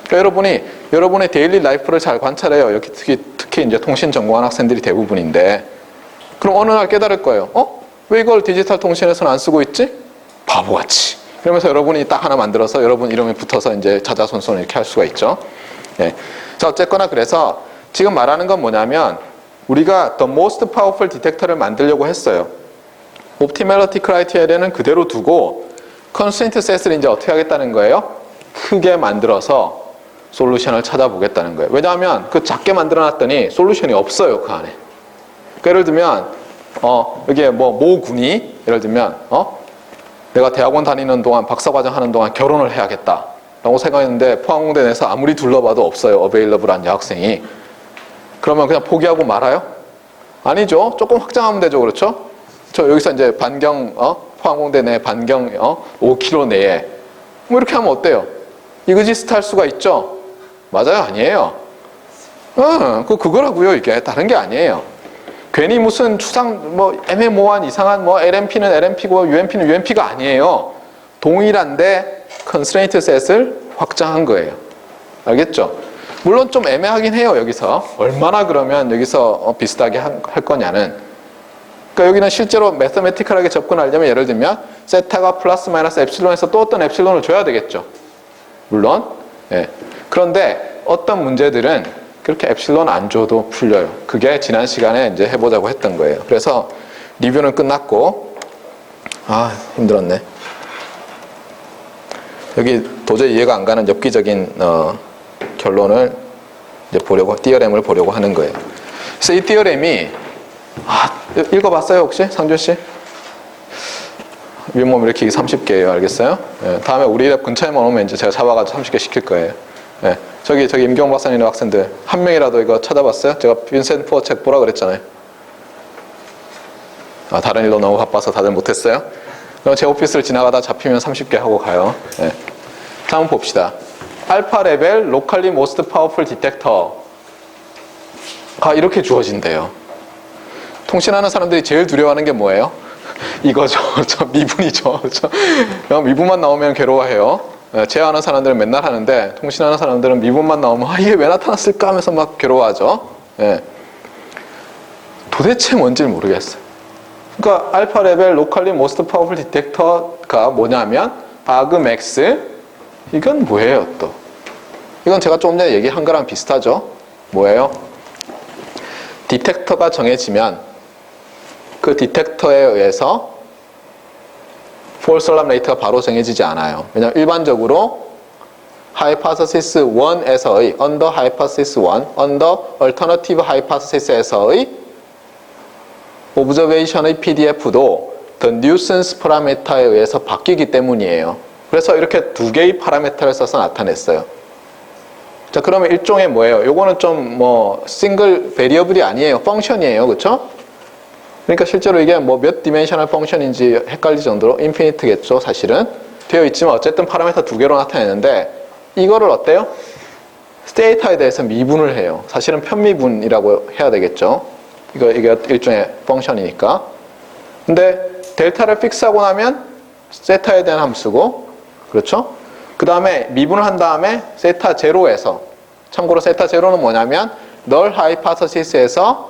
그러니까 여러분의 데일리 라이프를 잘 관찰해요. 여기 특히 이제 통신 전공한 학생들이 대부분인데 그럼 어느 날 깨달을 거예요. 왜 이걸 디지털 통신에서는 안 쓰고 있지? 바보같이. 그러면서 여러분이 딱 하나 만들어서 여러분 이름에 붙어서 이제 자자손손 이렇게 할 수가 있죠. 자, 어쨌거나 그래서 지금 말하는 건 뭐냐면 우리가 the most powerful detector를 만들려고 했어요. optimality criteria는 그대로 두고 constraint set을 이제 어떻게 하겠다는 거예요? 크게 만들어서 솔루션을 찾아보겠다는 거예요. 왜냐하면 그 작게 만들어놨더니 솔루션이 없어요, 그 안에. 그러니까 예를 들면 여기에 모 군이 예를 들면 내가 대학원 다니는 동안 박사과정 하는 동안 결혼을 해야겠다 라고 생각했는데 포항공대 내에서 아무리 둘러봐도 없어요. 어베일러블한 여학생이. 그러면 그냥 포기하고 말아요? 아니죠. 조금 확장하면 되죠. 그렇죠? 저 여기서 이제 반경 포항공대 내 반경 5km 내에 뭐 이렇게 하면 어때요? 이그지스트 할 수가 있죠? 맞아요? 아니에요? 그거라고요. 이게 다른 게 아니에요. 괜히 무슨 애매모호한 이상한 LMP는 LMP고 UMP는 UMP가 아니에요. 동일한데 constraint set을 확장한 거예요. 알겠죠? 물론 좀 애매하긴 해요. 여기서 얼마나 그러면 여기서 비슷하게 할 거냐는. 그러니까 여기는 실제로 매스매티컬하게 접근하려면 예를 들면 세타가 플러스 마이너스 엡실론에서 또 어떤 엡실론을 줘야 되겠죠. 물론. 그런데 어떤 문제들은 그렇게 엡실론 안 줘도 풀려요. 그게 지난 시간에 이제 해보자고 했던 거예요. 그래서 리뷰는 끝났고 힘들었네. 여기 도저히 이해가 안 가는 엽기적인 결론을 이제 띠어렘을 보려고 하는 거예요. 그래서 이 띠어렘이 읽어봤어요 혹시 상준 씨? 윗몸 일으키기 30개예요. 알겠어요? 예, 다음에 우리 랩 근처에만 오면 이제 제가 잡아가지고 30개 시킬 거예요. 예, 저기 임경 박사님의 학생들 한 명이라도 이거 찾아봤어요? 제가 빈센트 포어 책 보라 그랬잖아요. 아, 다른 일로 너무 바빠서 다들 못했어요? 그럼 제 오피스를 지나가다 잡히면 30개 하고 가요. 예. 다음 봅시다. 알파 레벨 로컬리 모스트 파워풀 디텍터가 이렇게 주어진대요. 통신하는 사람들이 제일 두려워하는 게 뭐예요? 이거죠. 저 미분이죠. 미분만 나오면 괴로워해요. 제어하는 사람들은 맨날 하는데 통신하는 사람들은 미분만 나오면 이게 왜 나타났을까 하면서 막 괴로워하죠. 예. 도대체 뭔지를 모르겠어요. 그러니까 알파 레벨 로컬리 모스트 파워풀 디텍터가 뭐냐면 아그맥스, 이건 뭐예요 또? 이건 제가 조금 전에 얘기한 거랑 비슷하죠. 뭐예요? 디텍터가 정해지면 그 디텍터에 의해서 폴스 얼람 레이트가 바로 정해지지 않아요. 왜냐하면 일반적으로 하이파서시스 1에서의 언더 하이파서시스 1, 언더 얼터너티브 하이파서시스에서의 오브저베이션의 PDF도 the nuisance 파라미터에 의해서 바뀌기 때문이에요. 그래서 이렇게 두 개의 파라미터를 써서 나타냈어요. 자, 그러면 일종의 뭐예요? 요거는 좀 싱글 베리어블이 아니에요. 펑션이에요. 그렇죠? 그러니까 실제로 이게 몇 디멘셔널 펑션인지 헷갈릴 정도로 인피니트겠죠, 사실은. 되어 있지만 어쨌든 파라미터 두 개로 나타내는데 이거를 어때요? 데이터에 대해서 미분을 해요. 사실은 편미분이라고 해야 되겠죠. 이게 일종의 펑션이니까. 근데 델타를 픽스하고 나면 세타에 대한 함수고, 그렇죠? 그 다음에 미분을 한 다음에 세타 제로에서, 참고로 세타 제로는 뭐냐면 널 하이파서시스에서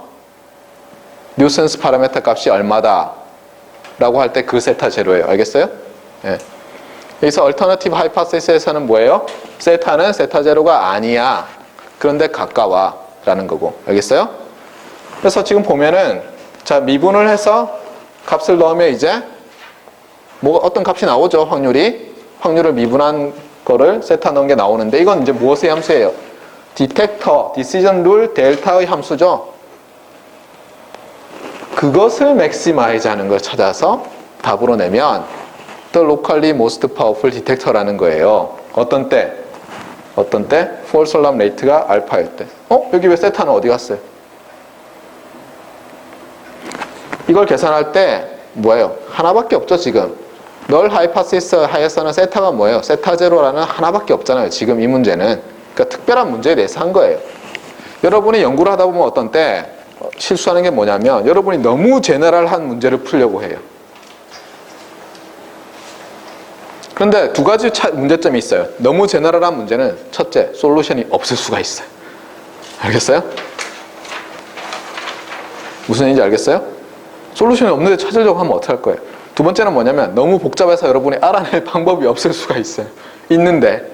뉴슨스 파라미터 값이 얼마다 라고 할 때 그 세타 제로예요. 알겠어요? 예. 여기서 얼터너티브 하이파서시스에서는 뭐예요? 세타는 세타 제로가 아니야. 그런데 가까워 라는 거고. 알겠어요? 그래서 지금 보면은 자, 미분을 해서 값을 넣으면 이제 어떤 값이 나오죠. 확률을 미분한 거를 세타 넣은 게 나오는데 이건 이제 무엇의 함수예요? 디텍터, 디시전 룰 델타의 함수죠. 그것을 맥시마이즈 하는 걸 찾아서 답으로 내면 the locally most powerful detector라는 거예요. 어떤 때? false alarm rate가 알파일 때. 여기 왜 세타는 어디 갔어요? 이걸 계산할 때 뭐예요? 하나밖에 없죠, 지금. 널 하이파시스 하에서는 세타가 뭐예요? 세타 제로라는 하나밖에 없잖아요, 지금 이 문제는. 그러니까 특별한 문제에 대해서 한 거예요. 여러분이 연구를 하다 보면 어떤 때 실수하는 게 뭐냐면 여러분이 너무 제너럴한 문제를 풀려고 해요. 그런데 두 가지 문제점이 있어요. 너무 제너럴한 문제는 첫째, 솔루션이 없을 수가 있어요. 알겠어요? 무슨 얘기인지 알겠어요? 솔루션이 없는데 찾으려고 하면 어떡할 거예요? 두 번째는 뭐냐면 너무 복잡해서 여러분이 알아낼 방법이 없을 수가 있어요. 있는데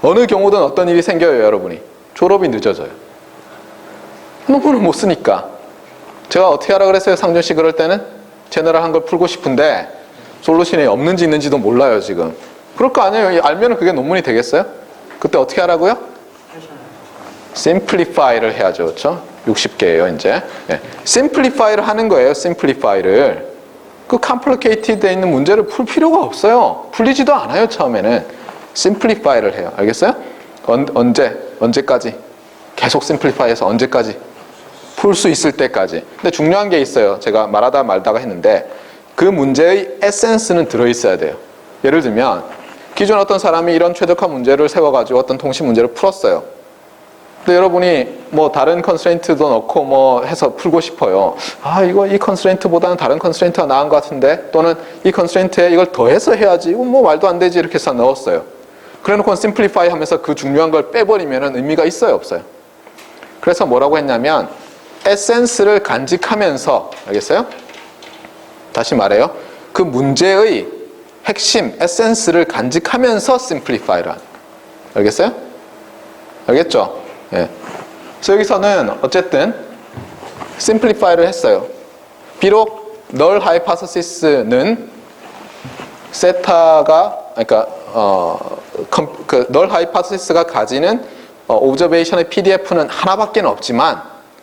어느 경우든 어떤 일이 생겨요, 여러분이. 졸업이 늦어져요. 논문을 못 쓰니까. 제가 어떻게 하라 그랬어요, 상준 씨? 그럴 때는 제너럴한 걸 풀고 싶은데 솔루션이 없는지 있는지도 몰라요, 지금. 그럴 거 아니에요. 알면은 그게 논문이 되겠어요? 그때 어떻게 하라고요? 심플리파이를 해야죠, 그렇죠? 60개예요, 이제. 네. 심플리파이를 하는 거예요, 심플리파이를. 그 컴플리케이티드에 있는 문제를 풀 필요가 없어요. 풀리지도 않아요, 처음에는. 심플리파이를 해요. 알겠어요? 언제까지? 계속 심플리파이해서 언제까지? 풀 수 있을 때까지. 근데 중요한 게 있어요. 제가 말하다 말다가 했는데 그 문제의 에센스는 들어있어야 돼요. 예를 들면 기존 어떤 사람이 이런 최적화 문제를 세워가지고 어떤 통신 문제를 풀었어요. 근데 여러분이 다른 컨스트레인트도 넣고 해서 풀고 싶어요. 이 컨스트레인트보다는 다른 컨스트레인트가 나은 것 같은데, 또는 이 컨스트레인트에 이걸 더해서 해야지. 이건 말도 안 되지. 이렇게 해서 넣었어요. 그래 놓고 심플리파이 하면서 그 중요한 걸 빼버리면 의미가 있어요, 없어요? 그래서 뭐라고 했냐면 에센스를 간직하면서, 알겠어요? 다시 말해요. 그 문제의 핵심, 에센스를 간직하면서 심플리파이를 하는. 알겠어요? 알겠죠? 예. 그래서 여기서는 어쨌든 심플리파이를 했어요. 비록 널 하이파서시스는 세타가, 그러니까 널 하이파서시스가 가지는 오브저베이션의 PDF는 하나밖에 없지만,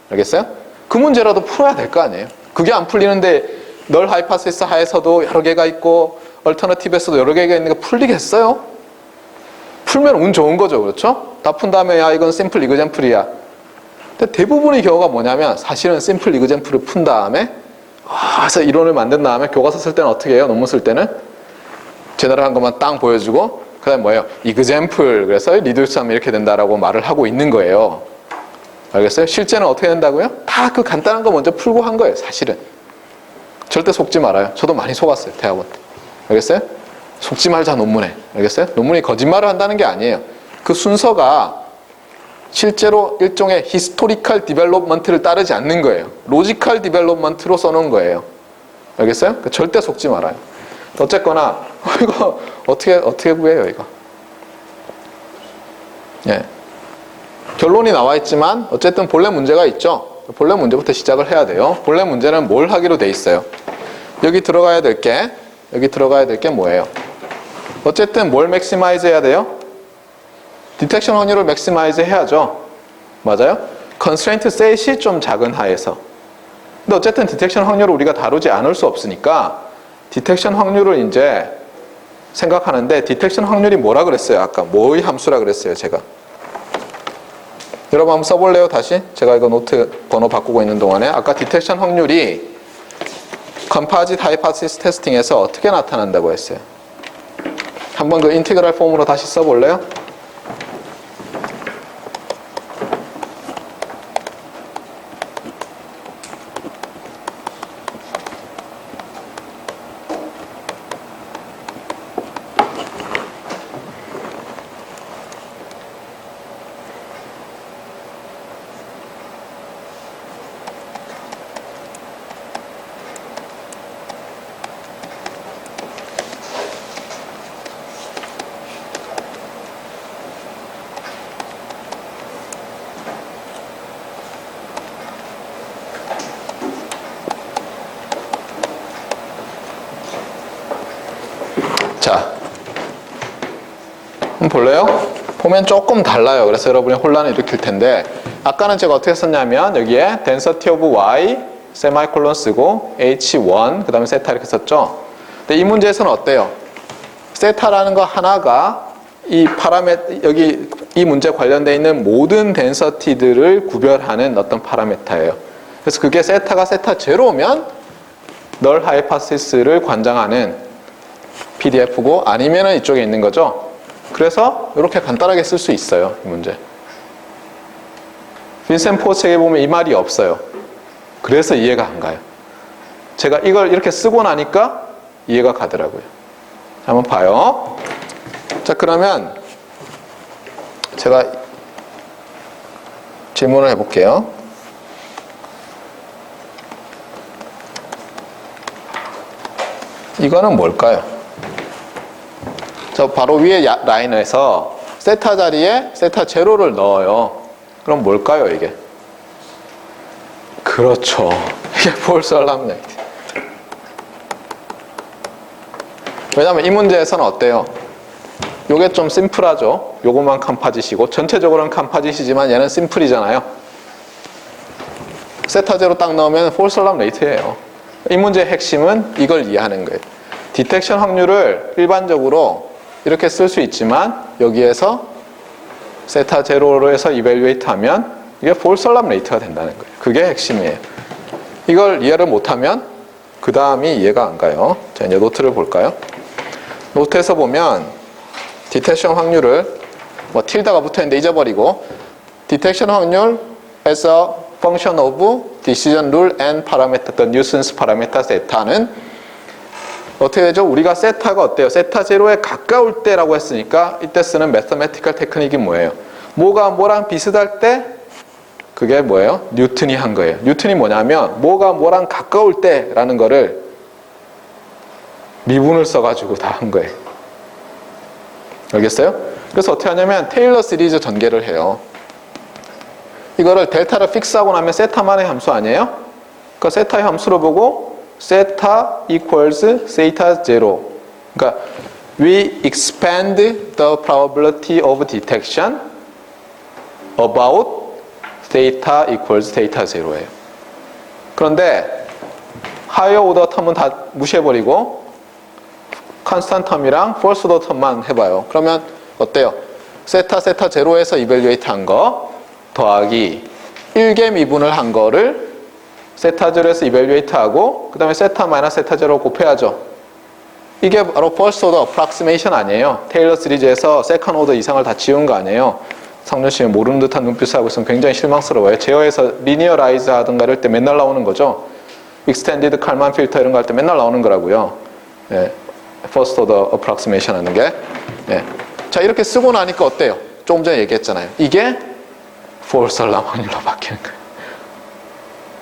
알겠어요? 그 문제라도 풀어야 될 거 아니에요. 그게 안 풀리는데 널 하이파시스 하에서도 여러 개가 있고 얼터너티브에서도 여러 개가 있는 게 풀리겠어요? 풀면 운 좋은 거죠. 그렇죠? 다 푼 다음에 야 이건 심플 이그젠플이야. 근데 대부분의 경우가 뭐냐면 사실은 심플 이그젠플을 푼 다음에 그래서 이론을 만든 다음에 교과서 쓸 때는 어떻게 해요? 논문 쓸 때는 제너럴한 것만 땅 보여주고 그 다음에 뭐예요? 이그젠플 그래서 리듀스하면 이렇게 된다라고 말을 하고 있는 거예요. 알겠어요? 실제는 어떻게 된다고요? 다 그 간단한 거 먼저 풀고 한 거예요. 사실은 절대 속지 말아요. 저도 많이 속았어요. 대학원 때. 알겠어요? 속지 말자 논문에. 알겠어요? 논문이 거짓말을 한다는 게 아니에요. 그 순서가 실제로 일종의 히스토리컬 디벨롭먼트를 따르지 않는 거예요. 로지컬 디벨롭먼트로 써놓은 거예요. 알겠어요? 그러니까 절대 속지 말아요. 어쨌거나 이거 어떻게 구해요 이거? 예. 결론이 나와 있지만 어쨌든 본래 문제가 있죠. 본래 문제부터 시작을 해야 돼요. 본래 문제는 뭘 하기로 돼 있어요? 여기 들어가야 될 게 뭐예요? 어쨌든 뭘 맥시마이즈 해야 돼요? 디텍션 확률을 맥시마이즈 해야죠. 맞아요? 컨스트레인트 셋이 좀 작은 하에서. 근데 어쨌든 디텍션 확률을 우리가 다루지 않을 수 없으니까 디텍션 확률을 이제 생각하는데 디텍션 확률이 뭐라 그랬어요? 아까 뭐의 함수라 그랬어요? 제가. 여러분 한번 써볼래요? 다시? 제가 이거 노트 번호 바꾸고 있는 동안에 아까 디텍션 확률이 컴파짓 하이파시스 테스팅에서 어떻게 나타난다고 했어요? 한번 그 인티그랄 폼으로 다시 써볼래요? 자, 한번 볼래요? 보면 조금 달라요. 그래서 여러분이 혼란을 일으킬 텐데 아까는 제가 어떻게 썼냐면 여기에 density of y 세마이콜론 쓰고 h1 그 다음에 세타 이렇게 썼죠. 근데 이 문제에서는 어때요? 세타라는 거 하나가 이 여기 이 문제 관련되어 있는 모든 density들을 구별하는 어떤 파라메타예요. 그래서 그게 세타가 세타 제로면 널 하이파시스를 관장하는 PDF고 아니면은 이쪽에 있는 거죠. 그래서 이렇게 간단하게 쓸 수 있어요. 이 문제. 빈센 포 책에 보면 이 말이 없어요. 그래서 이해가 안 가요. 제가 이걸 이렇게 쓰고 나니까 이해가 가더라고요. 한번 봐요. 자, 그러면 제가 질문을 해볼게요. 이거는 뭘까요? 저 바로 위에 라인에서 세타 자리에 세타 제로를 넣어요. 그럼 뭘까요, 이게? 그렇죠. 이게 false alarm rate. 왜냐면 이 문제에서는 어때요? 요게 좀 심플하죠. 요것만 컴파짓이고 전체적으로는 컴파짓이지만 얘는 심플이잖아요. 세타 제로 딱 넣으면 false alarm rate예요. 이 문제의 핵심은 이걸 이해하는 거예요. 디텍션 확률을 일반적으로 이렇게 쓸 수 있지만 여기에서 세타 제로로 해서 이밸류에이트 하면 이게 false alarm rate가 된다는 거예요. 그게 핵심이에요. 이걸 이해를 못하면 그 다음이 이해가 안 가요. 자, 이제 노트를 볼까요? 노트에서 보면 디텍션 확률을 뭐 틸다가 붙어있는데 잊어버리고 디텍션 확률 as a function of decision rule and parameter, the nuisance parameter 세타는 어떻게 되죠? 우리가 세타가 어때요? 세타 제로에 가까울 때라고 했으니까 이때 쓰는 매스메티컬 테크닉이 뭐예요? 뭐가 뭐랑 비슷할 때 그게 뭐예요? 뉴턴이 한 거예요. 뉴턴이 뭐냐면 뭐가 뭐랑 가까울 때라는 거를 미분을 써가지고 다 한 거예요. 알겠어요? 그래서 어떻게 하냐면 테일러 시리즈 전개를 해요. 이거를 델타를 픽스하고 나면 세타만의 함수 아니에요? 그 세타의 함수로 보고 세타 equals 세타 제로. 그러니까 we expand the probability of detection about theta equals theta 제로예요. 그런데 하이어 오더 텀은 다 무시해버리고 컨스턴트 텀이랑 포스 오더 텀만 해봐요. 그러면 어때요? 세타 제로에서 이밸류에이트 한 거 더하기 1개 미분을 한 거를 세타 제로에서 이밸류에이트 하고 그 다음에 세타 마이너스 세타 제로 곱해야죠. 이게 바로 퍼스트 오더 어프락시메이션 아니에요. 테일러 시리즈에서 세컨 오더 이상을 다 지운 거 아니에요. 성준 씨는 모르는 듯한 눈빛을 하고 있으면 굉장히 실망스러워요. 제어에서 리니어라이즈 하든가 이럴 때 맨날 나오는 거죠. 익스텐디드 칼만 필터 이런 거 할 때 맨날 나오는 거라고요. 예. 퍼스트 오더 어프락시메이션 하는 게. 예. 자, 이렇게 쓰고 나니까 어때요? 조금 전에 얘기했잖아요. 이게 폴스 알람 확률로 바뀌는 거예요.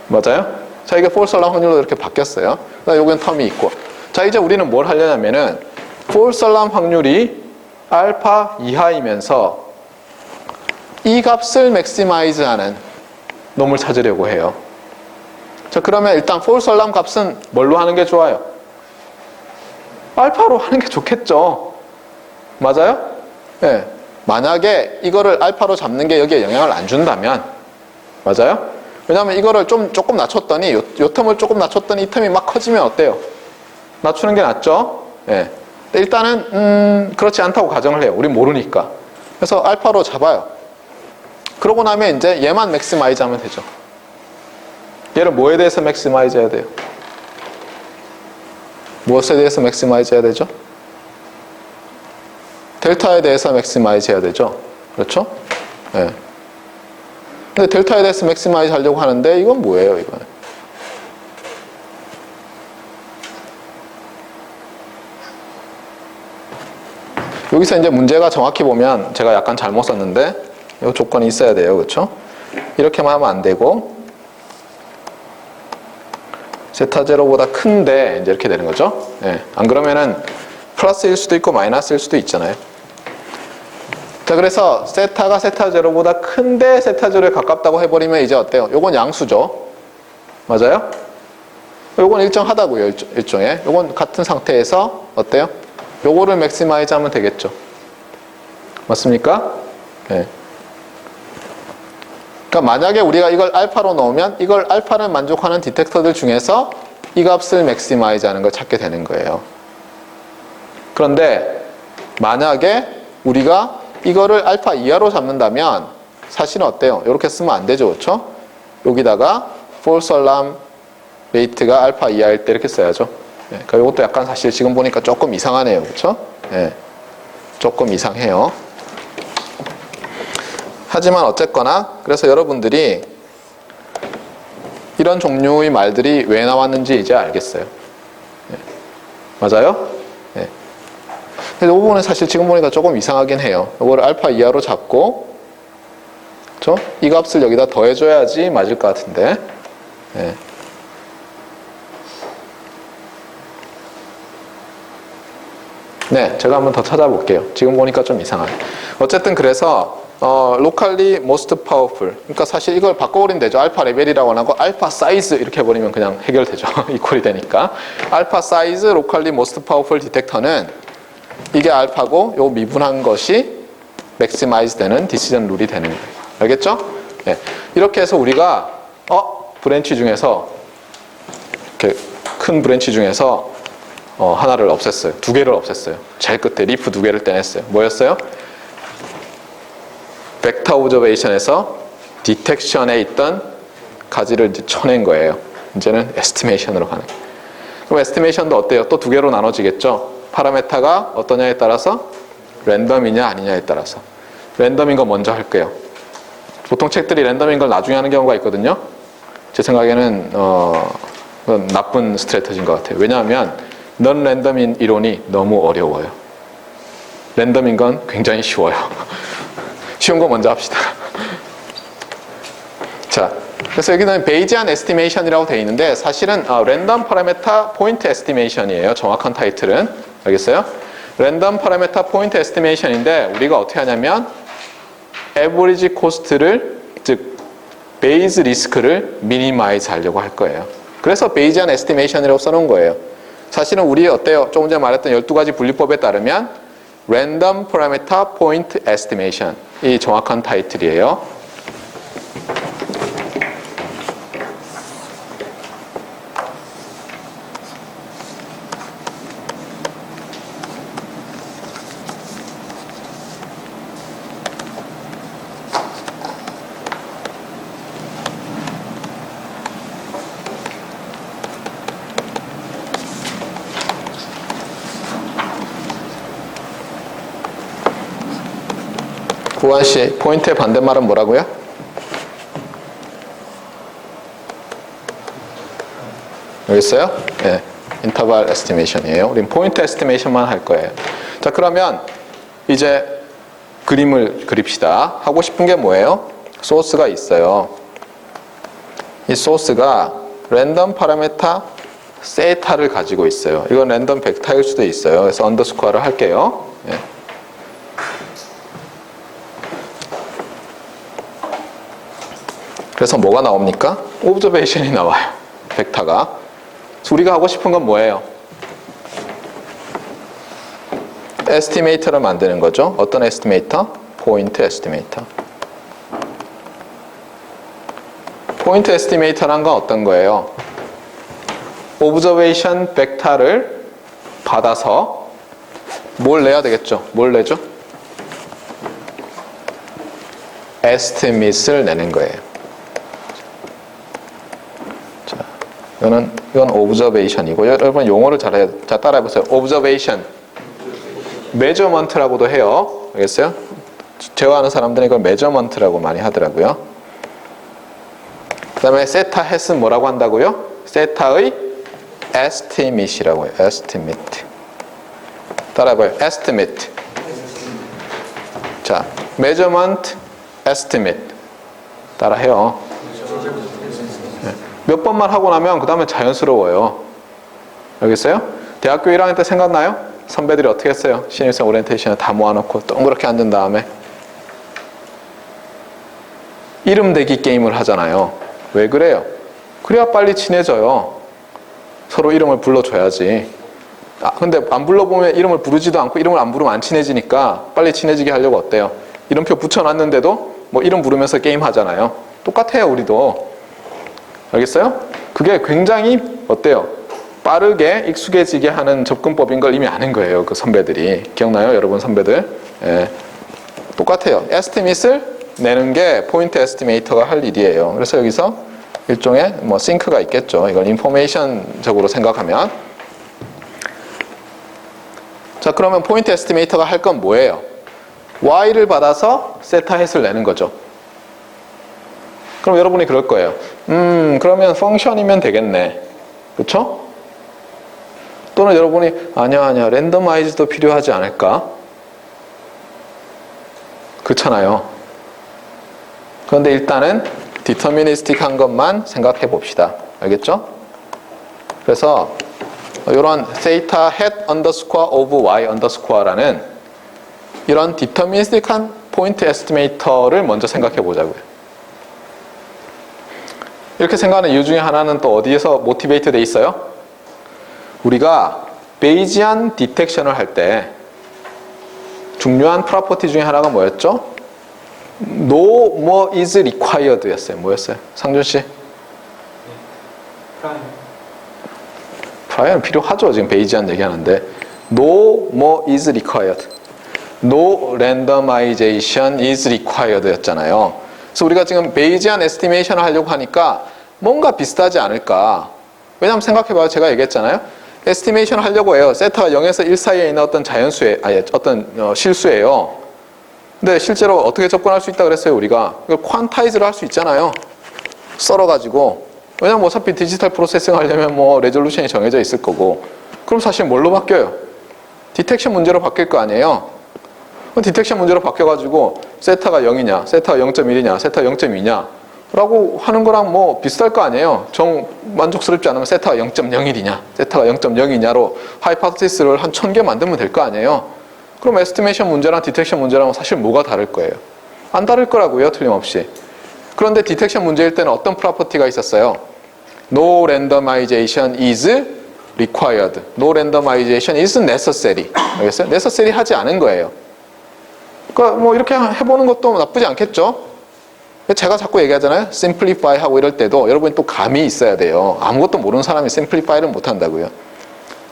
맞아요? 자, 이게 폴스 알람 확률로 이렇게 바뀌었어요. 여기는 텀이 있고. 자, 이제 우리는 뭘 하려냐면은 폴스 알람 확률이 알파 이하이면서 이 값을 맥시마이즈 하는 놈을 찾으려고 해요. 자, 그러면 일단 폴스 알람 값은 뭘로 하는 게 좋아요? 알파로 하는 게 좋겠죠. 맞아요? 예. 만약에 이거를 알파로 잡는 게 여기에 영향을 안 준다면, 맞아요? 왜냐하면 이거를 조금 낮췄더니 요 텀을 조금 낮췄더니 이 텀이 막 커지면 어때요? 낮추는 게 낫죠? 예. 일단은 그렇지 않다고 가정을 해요. 우린 모르니까. 그래서 알파로 잡아요. 그러고 나면 이제 얘만 맥시마이즈 하면 되죠. 얘를 뭐에 대해서 맥시마이즈 해야 돼요? 무엇에 대해서 맥시마이즈 해야 되죠? 델타에 대해서 맥시마이즈 해야 되죠. 그렇죠? 예. 근데 델타에 대해서 맥시마이즈 하려고 하는데 이건 뭐예요, 이건? 여기서 이제 문제가 정확히 보면 제가 약간 잘못 썼는데 이 조건이 있어야 돼요. 그렇죠? 이렇게만 하면 안 되고 세타 제로보다 큰데 이제 이렇게 되는 거죠. 예. 안 그러면은 플러스일 수도 있고 마이너스일 수도 있잖아요. 자, 그래서 세타가 세타 제로보다 큰데 세타 제로에 가깝다고 해버리면 이제 어때요? 요건 양수죠. 맞아요? 요건 일정하다고요. 일종의. 요건 같은 상태에서 어때요? 요거를 맥시마이즈 하면 되겠죠. 맞습니까? 예. 그러니까 만약에 우리가 이걸 알파로 넣으면 이걸 알파를 만족하는 디텍터들 중에서 이 값을 맥시마이즈 하는 걸 찾게 되는 거예요. 그런데 만약에 우리가 이거를 알파 이하로 잡는다면 사실은 어때요? 이렇게 쓰면 안 되죠. 그렇죠? 여기다가 false alarm rate가 알파 이하일 때 이렇게 써야죠. 예, 그러니까 이것도 약간 사실 지금 보니까 조금 이상하네요. 그렇죠? 예, 조금 이상해요. 하지만 어쨌거나 그래서 여러분들이 이런 종류의 말들이 왜 나왔는지 이제 알겠어요. 예, 맞아요? 예. 근데 이 부분은 사실 지금 보니까 조금 이상하긴 해요. 이걸 알파 이하로 잡고 그렇죠? 이 값을 여기다 더해줘야지 맞을 것 같은데. 예. 네, 제가 한번 더 찾아볼게요. 지금 보니까 좀 이상하네. 어쨌든 그래서 locally most powerful. 그러니까 사실 이걸 바꿔버리면 되죠. 알파 레벨이라고 안 하고 알파 사이즈 이렇게 해버리면 그냥 해결되죠. 이퀄이 되니까. 알파 사이즈 locally most powerful 디텍터는 이게 알파고 요 미분한 것이 맥시마이즈 되는 디시전 룰이 되는 거예요. 알겠죠? 네. 이렇게 해서 우리가 브랜치 중에서 이렇게 큰 브랜치 중에서 하나를 없앴어요. 두 개를 없앴어요. 제일 끝에 리프 두 개를 떼냈어요. 뭐였어요? 벡터 오브저베이션에서 디텍션에 있던 가지를 이제 쳐낸 거예요. 이제는 에스티메이션으로 가는 거예요. 그럼 에스티메이션도 어때요? 또 두 개로 나눠지겠죠? 파라메타가 어떠냐에 따라서 랜덤이냐 아니냐에 따라서. 랜덤인 거 먼저 할게요. 보통 책들이 랜덤인 걸 나중에 하는 경우가 있거든요. 제 생각에는 그건 나쁜 스트래터지인 것 같아요. 왜냐하면 넌 랜덤인 이론이 너무 어려워요. 랜덤인 건 굉장히 쉬워요. 쉬운 거 먼저 합시다. 자, 그래서 여기는 베이지안 에스티메이션이라고 되어 있는데 사실은 랜덤 파라메타 포인트 에스티메이션이에요. 정확한 타이틀은. 알겠어요? 랜덤 파라메타 포인트 에스티메이션인데 우리가 어떻게 하냐면 에버리지 코스트를 즉 베이즈 리스크를 미니마이즈 하려고 할 거예요. 그래서 베이지안 에스티메이션이라고 써놓은 거예요. 사실은 우리 어때요? 조금 전에 말했던 12가지 분리법에 따르면 Random Parameter Point Estimation 이 정확한 타이틀이에요. 구관 씨, 포인트의 반대말은 뭐라고요? 여기 있어요? 네. 인터벌 에스티메이션이에요. 우린 포인트 에스티메이션만 할 거예요. 자, 그러면 이제 그림을 그립시다. 하고 싶은 게 뭐예요? 소스가 있어요. 이 소스가 랜덤 파라메타 세타를 가지고 있어요. 이건 랜덤 벡터일 수도 있어요. 그래서 언더스코어를 할게요. 예. 그래서 뭐가 나옵니까? 오브저베이션이 나와요. 벡터가. 그래서 우리가 하고 싶은 건 뭐예요? 에스티메이터를 만드는 거죠. 어떤 에스티메이터? 포인트 에스티메이터. 포인트 에스티메이터란 건 어떤 거예요? 오브저베이션 벡터를 받아서 뭘 내야 되겠죠? 뭘 내죠? 에스티밋을 내는 거예요. 자, 이건 오브저베이션이고, 여러분 용어를 잘 따라해보세요. 오브저베이션, 메저먼트라고도 해요. 알겠어요? 제가 아는 사람들은 이걸 메저먼트라고 많이 하더라고요. 그 다음에 세타 햇은 뭐라고 한다고요? 세타의 에스티밋이라고 해요. 에스티밋. 따라해봐요. 에스티밋. 자, measurement, estimate. 따라해요. 몇 번만 하고 나면 그 다음에 자연스러워요. 알겠어요? 대학교 1학년 때 생각나요? 선배들이 어떻게 했어요? 신입생 오리엔테이션을 다 모아놓고 동그랗게 앉은 다음에 이름 대기 게임을 하잖아요. 왜 그래요? 그래야 빨리 친해져요. 서로 이름을 불러줘야지. 근데 안 불러보면 이름을 부르지도 않고 이름을 안 부르면 안 친해지니까 빨리 친해지게 하려고 어때요? 이름표 붙여놨는데도 뭐 이름 부르면서 게임 하잖아요. 똑같아요, 우리도. 알겠어요? 그게 굉장히 어때요? 빠르게 익숙해지게 하는 접근법인 걸 이미 아는 거예요, 그 선배들이. 기억나요, 여러분 선배들? 예. 똑같아요. 에스티밋을 내는 게 포인트 에스티메이터가 할 일이에요. 그래서 여기서 일종의 뭐 싱크가 있겠죠. 이걸 인포메이션적으로 생각하면. 자, 그러면 포인트 에스티메이터가 할 건 뭐예요? y를 받아서 세타 햇을 내는 거죠. 그럼 여러분이 그럴 거예요. 그러면 펑션이면 되겠네. 그렇죠? 또는 여러분이 아니야 랜더마이즈도 필요하지 않을까? 그렇잖아요. 그런데 일단은 디터미니스틱한 것만 생각해 봅시다. 알겠죠? 그래서 이런 세타 햇 언더스코어 오브 y 언더스코어라는 이런 디터미니스틱한 포인트 에스티메이터를 먼저 생각해 보자고요. 이렇게 생각하는 이유 중에 하나는 또 어디에서 모티베이트 돼 있어요? 우리가 베이지안 디텍션을 할 때 중요한 프로퍼티 중에 하나가 뭐였죠? No more is required 였어요. 뭐였어요? 상준 씨? 프라이어는 필요하죠. 지금 베이지안 얘기하는데 No more is required. No randomization is required 였잖아요. 그래서 우리가 지금 베이지안 에스티메이션을 하려고 하니까 뭔가 비슷하지 않을까. 왜냐하면 생각해봐요. 제가 얘기했잖아요. 에스티메이션을 하려고 해요. 세타가 0에서 1 사이에 있는 어떤 자연수의, 어떤 실수예요. 근데 실제로 어떻게 접근할 수 있다 그랬어요, 우리가? 이걸 퀀타이즈를 할 수 있잖아요. 썰어가지고. 왜냐면 어차피 디지털 프로세싱 하려면 뭐 레졸루션이 정해져 있을 거고. 그럼 사실 뭘로 바뀌어요? 디텍션 문제로 바뀔 거 아니에요? 디텍션 문제로 바뀌어가지고 세타가 0이냐, 세타가 0.1이냐, 세타가 0.2냐 라고 하는 거랑 뭐 비슷할 거 아니에요. 만족스럽지 않으면 세타가 0.01이냐, 세타가 0.0이냐로 하이파테시스를 한 1000개 만들면 될 거 아니에요. 그럼 에스티메이션 문제랑 디텍션 문제랑 사실 뭐가 다를 거예요? 안 다를 거라고요, 틀림없이. 그런데 디텍션 문제일 때는 어떤 프로퍼티가 있었어요? No randomization is required. No randomization is necessary. 알겠어요? necessary 하지 않은 거예요. 그러니까 뭐 이렇게 해보는 것도 나쁘지 않겠죠? 제가 자꾸 얘기하잖아요. simplify 하고 이럴 때도 여러분이 또 감이 있어야 돼요. 아무것도 모르는 사람이 simplify를 못 한다고요.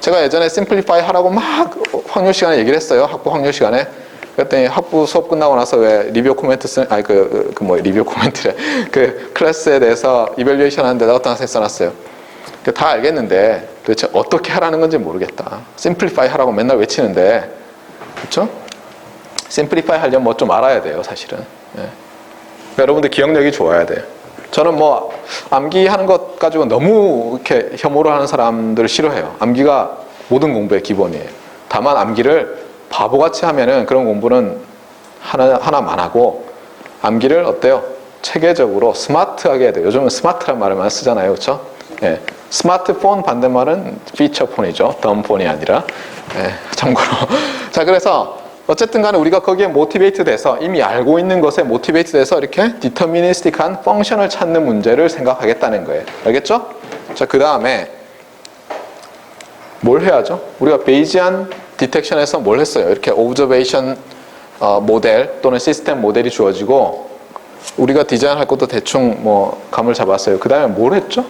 제가 예전에 simplify 하라고 막 확률 시간에 얘기를 했어요. 학부 확률 시간에. 그랬더니 학부 수업 끝나고 나서 왜 리뷰 코멘트 리뷰 코멘트래. 그 클래스에 대해서 이밸류에이션 하는데 어떤 학생이 써놨어요. 다 알겠는데 도대체 어떻게 하라는 건지 모르겠다. simplify 하라고 맨날 외치는데. 그렇죠? 심플리파이 하려면 뭐 좀 알아야 돼요, 사실은. 예. 그러니까 여러분들 기억력이 좋아야 돼요. 저는 뭐 암기하는 것 가지고 너무 이렇게 혐오를 하는 사람들을 싫어해요. 암기가 모든 공부의 기본이에요. 다만 암기를 바보같이 하면은 그런 공부는 하나만 하고, 암기를 어때요? 체계적으로 스마트하게 해야 돼요. 요즘은 스마트란 말을 많이 쓰잖아요, 그렇죠? 예. 스마트폰 반대말은 피처폰이죠. 덤폰이 아니라. 예. 참고로. 자, 그래서 어쨌든 간에 우리가 거기에 모티베이트 돼서, 이미 알고 있는 것에 모티베이트 돼서 이렇게 디터미니스틱한 펑션을 찾는 문제를 생각하겠다는 거예요. 알겠죠? 자, 그 다음에 뭘 해야죠? 우리가 베이지안 디텍션에서 뭘 했어요? 이렇게 오브저베이션 모델 또는 시스템 모델이 주어지고 우리가 디자인할 것도 대충 뭐 감을 잡았어요. 그 다음에 뭘 했죠?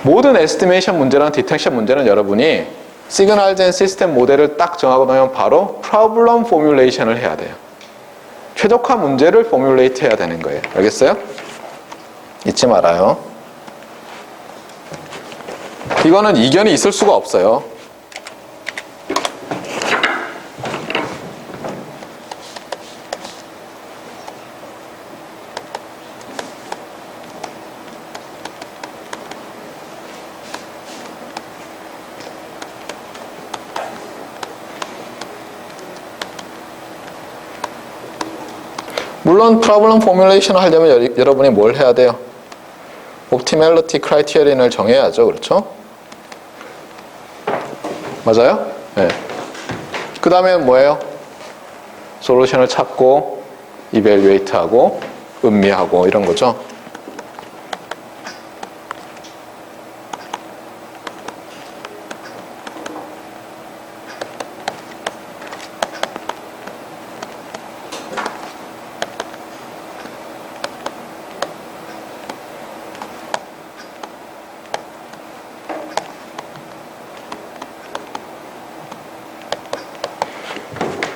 모든 에스티메이션 문제랑 디텍션 문제는 여러분이 시그널 앤 시스템 모델을 딱 정하고 나면 바로 프로블럼 포뮬레이션을 해야 돼요. 최적화 문제를 포뮬레이트 해야 되는 거예요. 알겠어요? 잊지 말아요. 이거는 이견이 있을 수가 없어요. 물론 프로블럼 포뮬레이션을 하려면 여러분이 뭘 해야 돼요? 옵티멀리티 크라이테리언을 정해야죠. 그렇죠? 맞아요? 네. 그 다음에 뭐예요? 솔루션을 찾고 이밸류에이트하고 음미하고 이런 거죠.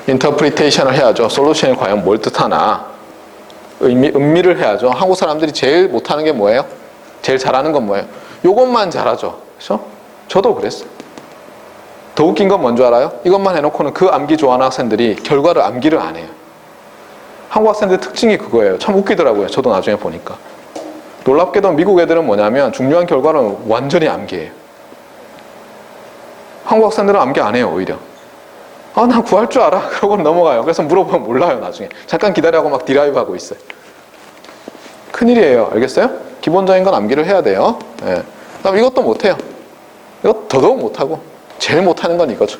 인터프리테이션을 해야죠. 솔루션이 과연 뭘 뜻하나 음미를 해야죠. 한국 사람들이 제일 못하는 게 뭐예요? 제일 잘하는 건 뭐예요? 요것만 잘하죠. 그렇죠? 저도 그랬어요. 더 웃긴 건 뭔 줄 알아요? 이것만 해놓고는 그 암기 좋아하는 학생들이 결과를 암기를 안 해요. 한국 학생들 특징이 그거예요. 참 웃기더라고요. 저도 나중에 보니까. 놀랍게도 미국 애들은 뭐냐면 중요한 결과는 완전히 암기해요. 한국 학생들은 암기 안 해요. 오히려. 아, 난 구할 줄 알아. 그러고 넘어가요. 그래서 물어보면 몰라요, 나중에. 잠깐 기다려고 막 디라이브 하고 있어요. 큰일이에요. 알겠어요? 기본적인 건 암기를 해야 돼요. 예. 그다음 이것도 못해요. 이거 더더욱 못하고. 제일 못하는 건 이거죠.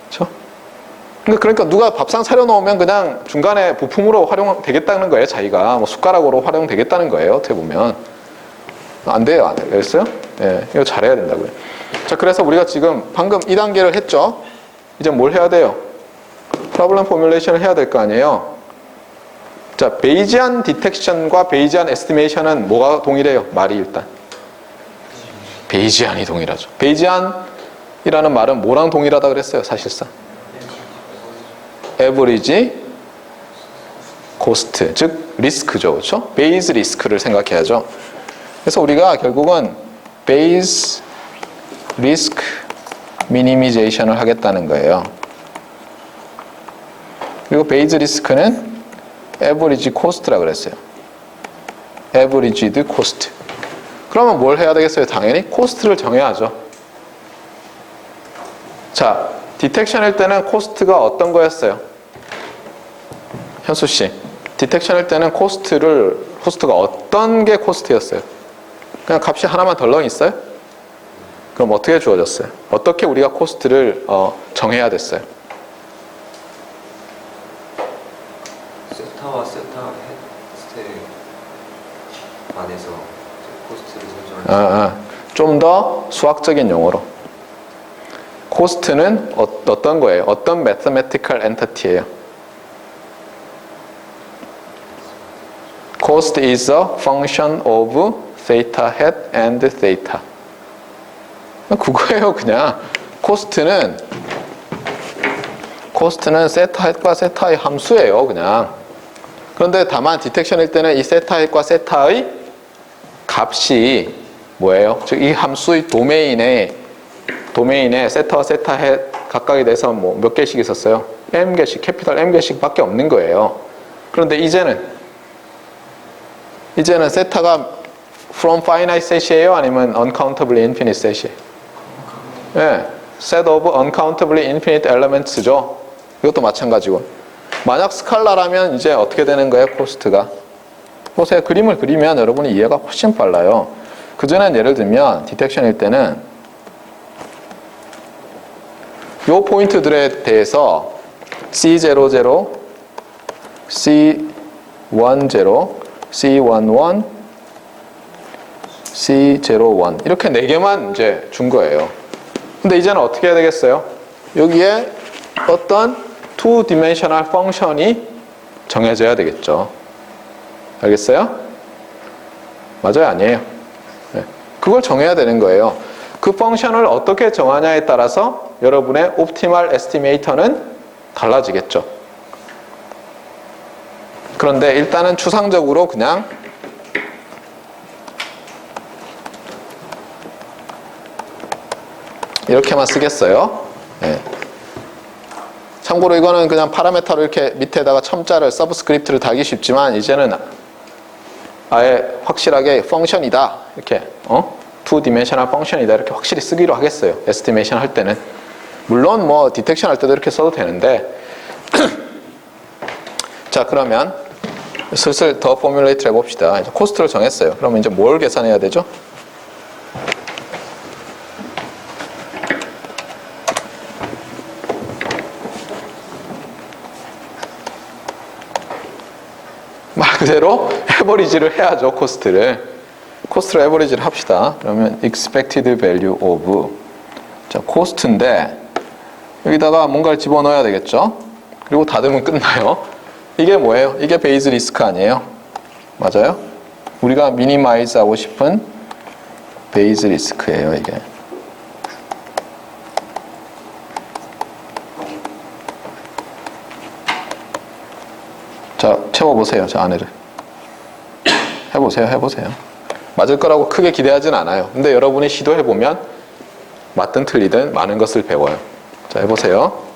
그렇죠? 그러니까 누가 밥상 차려놓으면 그냥 중간에 부품으로 활용되겠다는 거예요, 자기가. 뭐 숟가락으로 활용되겠다는 거예요, 어떻게 보면. 안 돼요, 안 돼요. 알겠어요? 예. 이거 잘해야 된다고요. 자, 그래서 우리가 지금 방금 2단계를 했죠? 이제 뭘 해야 돼요? 프로블럼 포뮬레이션을 해야 될 거 아니에요? 자, 베이지안 디텍션과 베이지안 에스티메이션은 뭐가 동일해요? 말이 일단. 베이지안이 동일하죠. 베이지안이라는 말은 뭐랑 동일하다 그랬어요, 사실상? 에버리지 코스트, 즉 리스크죠. 그렇죠? 베이스 리스크를 생각해야죠. 그래서 우리가 결국은 베이스 리스크 미니미제이션을 하겠다는 거예요. 그리고 베이스 리스크는 에버리지 코스트라 그랬어요. 에버리지드 코스트. 그러면 뭘 해야 되겠어요? 당연히 코스트를 정해야죠. 자, 디텍션일 때는 코스트가 어떤 거였어요? 현수 씨, 디텍션일 때는 코스트가 어떤 게 코스트였어요? 그냥 값이 하나만 덜렁 있어요? 그럼 어떻게 주어졌어요? 어떻게 우리가 코스트를 정해야 됐어요? 세타와 세타 스텝 안에서 코스트를 설정하는 좀 더 수학적인 용어로. 코스트는 어떤 거예요? 어떤 mathematical entity예요? Cost is a function of theta hat and theta. 그거예요, 그냥. 코스트는 세타 햇과 세타의 함수예요, 그냥. 그런데 다만 디텍션일 때는 이 세타 햇과 세타의 값이 뭐예요? 즉 이 함수의 도메인에 세타와 세타 햇 각각에 대해서 뭐 몇 개씩 있었어요? m개씩, 캐피탈 m개씩밖에 없는 거예요. 그런데 이제는 세타가 from finite set이에요? 아니면 uncountably infinite set이에요? 네, set of uncountably infinite elements죠. 이것도 마찬가지고. 만약 스칼라라면 이제 어떻게 되는 거예요? 코스트가. 보세요. 그림을 그리면 여러분이 이해가 훨씬 빨라요. 그전엔 예를 들면 디텍션일 때는 요 포인트들에 대해서 C00, C10, C11, C01 이렇게 4개만 이제 준 거예요. 근데 이제는 어떻게 해야 되겠어요? 여기에 어떤 2dimensional 펑션이 정해져야 되겠죠. 알겠어요? 맞아요? 아니에요? 네. 그걸 정해야 되는 거예요. 그 펑션을 어떻게 정하냐에 따라서 여러분의 옵티멀 에스티메이터는 달라지겠죠. 그런데 일단은 추상적으로 그냥 이렇게만 쓰겠어요. 네. 참고로 이거는 그냥 파라메터로 이렇게 밑에다가 첨자를 서브스크립트를 달기 쉽지만 이제는 아예 확실하게 펑션이다 이렇게 투디멘셔널 펑션이다 이렇게 확실히 쓰기로 하겠어요. 에스티메이션 할 때는 물론 뭐 디텍션 할 때도 이렇게 써도 되는데 자 그러면 슬슬 더 포뮬레이트를 해봅시다. 이제 코스트를 정했어요. 그러면 이제 뭘 계산해야 되죠? 말 그대로 에버리지를 해야죠. 코스트를 에버리지를 합시다. 그러면 expected value of 자 코스트인데 여기다가 뭔가를 집어넣어야 되겠죠. 그리고 닫으면 끝나요. 이게 뭐예요? 이게 베이스 리스크 아니에요? 맞아요? 우리가 미니마이즈 하고 싶은 베이스 리스크예요. 이게 자 채워보세요. 저 안에를 해보세요. 맞을 거라고 크게 기대하진 않아요. 근데 여러분이 시도해보면 맞든 틀리든 많은 것을 배워요. 자 해보세요.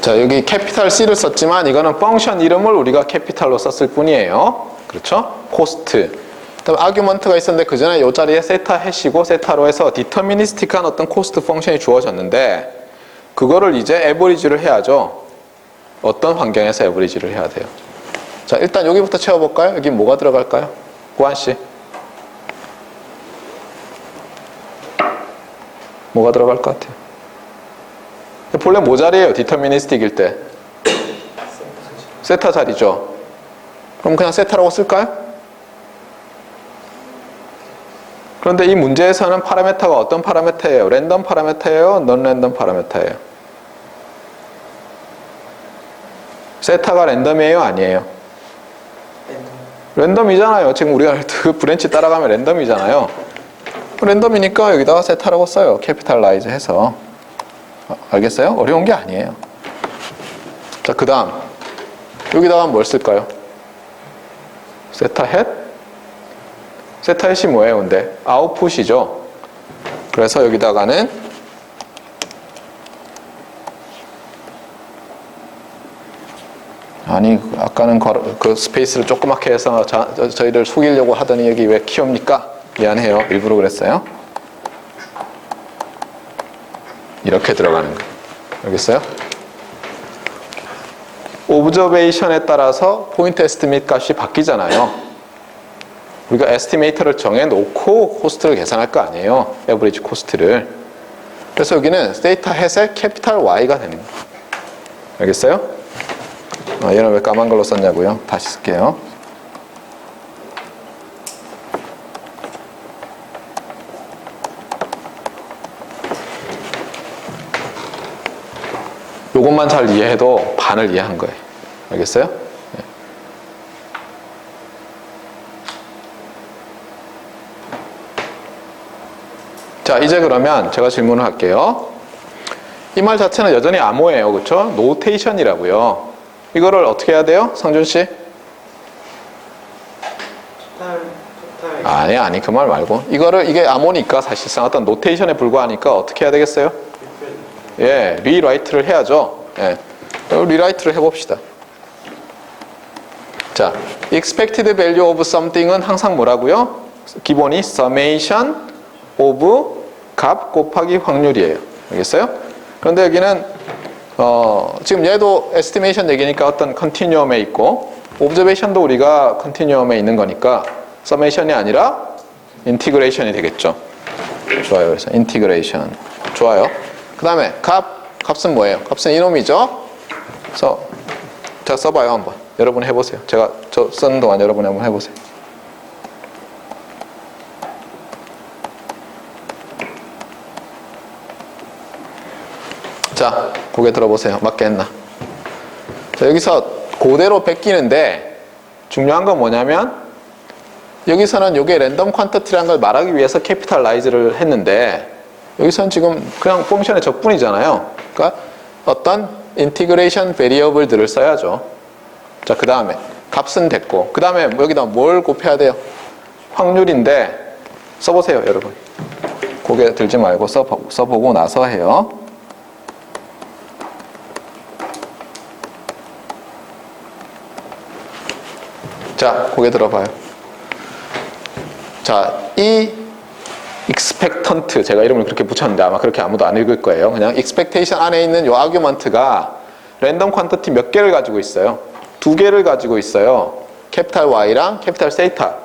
자 여기 캐피탈 C를 썼지만 이거는 펑션 이름을 우리가 캐피탈로 썼을 뿐이에요. 그렇죠? 코스트. 그다음 아규먼트가 있었는데 그 전에 이 자리에 세타 해시고 세타로 해서 디터미니스틱한 어떤 코스트 펑션이 주어졌는데 그거를 이제 에버리지를 해야죠. 어떤 환경에서 에버리지를 해야 돼요? 자 일단 여기부터 채워볼까요? 여기 뭐가 들어갈까요? 고한 씨. 뭐가 들어갈 것 같아요? 본래 뭐 자리예요? 디터미니스틱일 때 세타 자리죠. 그럼 그냥 세타라고 쓸까요? 그런데 이 문제에서는 파라메터가 어떤 파라메터예요? 랜덤 파라메터예요? 넌 랜덤 파라메터예요? 세타가 랜덤이에요? 아니에요? 랜덤이잖아요. 지금 우리가 그 브랜치 따라가면 랜덤이잖아요. 랜덤이니까 여기다가 세타라고 써요. 캐피탈라이즈 해서. 알겠어요? 어려운 게 아니에요. 자, 그 다음 여기다가 뭘 쓸까요? 세타 헷? 세타 헷이 뭐예요? 근데 아웃풋이죠. 그래서 여기다가는 아니 아까는 그 스페이스를 조그맣게 해서 저희를 속이려고 하더니 여기 왜 키웁니까? 미안해요. 일부러 그랬어요. 이렇게 들어가는 거예요. 알겠어요? 오브저베이션에 따라서 포인트 에스티메이트 값이 바뀌잖아요. 우리가 에스티메이터를 정해놓고 코스트를 계산할 거 아니에요. 에버리지 코스트를. 그래서 여기는 데이터 헷의 캐피탈 Y가 되는 거예요. 알겠어요? 얘는 왜 까만 걸로 썼냐고요? 다시 쓸게요. 요것만 잘 이해해도 반을 이해한 거예요. 알겠어요? 네. 자, 이제 그러면 제가 질문을 할게요. 이 말 자체는 여전히 암호예요. 그렇죠? 노테이션이라고요. 이거를 어떻게 해야 돼요? 성준 씨? 아니 그 말 말고 이게 암호니까 사실상 어떤 노테이션에 불과하니까 어떻게 해야 되겠어요? 예, 리라이트를 해야죠. 예, 리라이트를 해봅시다. 자, expected value of something은 항상 뭐라고요? 기본이 summation of 값 곱하기 확률이에요. 알겠어요? 그런데 여기는 지금 얘도 estimation 얘기니까 어떤 continuum에 있고 observation도 우리가 continuum에 있는 거니까 summation이 아니라 integration이 되겠죠. 좋아요. 그래서 integration. 좋아요. 그 다음에 값은 뭐예요? 값은 이놈이죠. 그래서 제가 써봐요 한번. 여러분 해보세요. 제가 저 쓰는 동안 여러분이 한번 해보세요. 자, 고개 들어보세요. 맞게 했나? 자, 여기서 그대로 베끼는데 중요한 건 뭐냐면 여기서는 이게 랜덤 퀀터티라는 걸 말하기 위해서 캐피탈라이즈를 했는데 여기서는 지금 그냥 펑션의 적분이잖아요. 그러니까 어떤 인티그레이션 베리어블들을 써야죠. 자, 그 다음에 값은 됐고 그 다음에 여기다 뭘 곱해야 돼요? 확률인데 써보세요, 여러분. 고개 들지 말고 써보고 나서 해요. 자, 고개 들어봐요. 자, 이 expectant, 제가 이름을 그렇게 붙였는데 아마 그렇게 아무도 안 읽을 거예요. 그냥 expectation 안에 있는 이 아규먼트가 랜덤 퀀터티 몇 개를 가지고 있어요? 2개를 가지고 있어요. 캐피탈 Y랑 캐피탈 세타.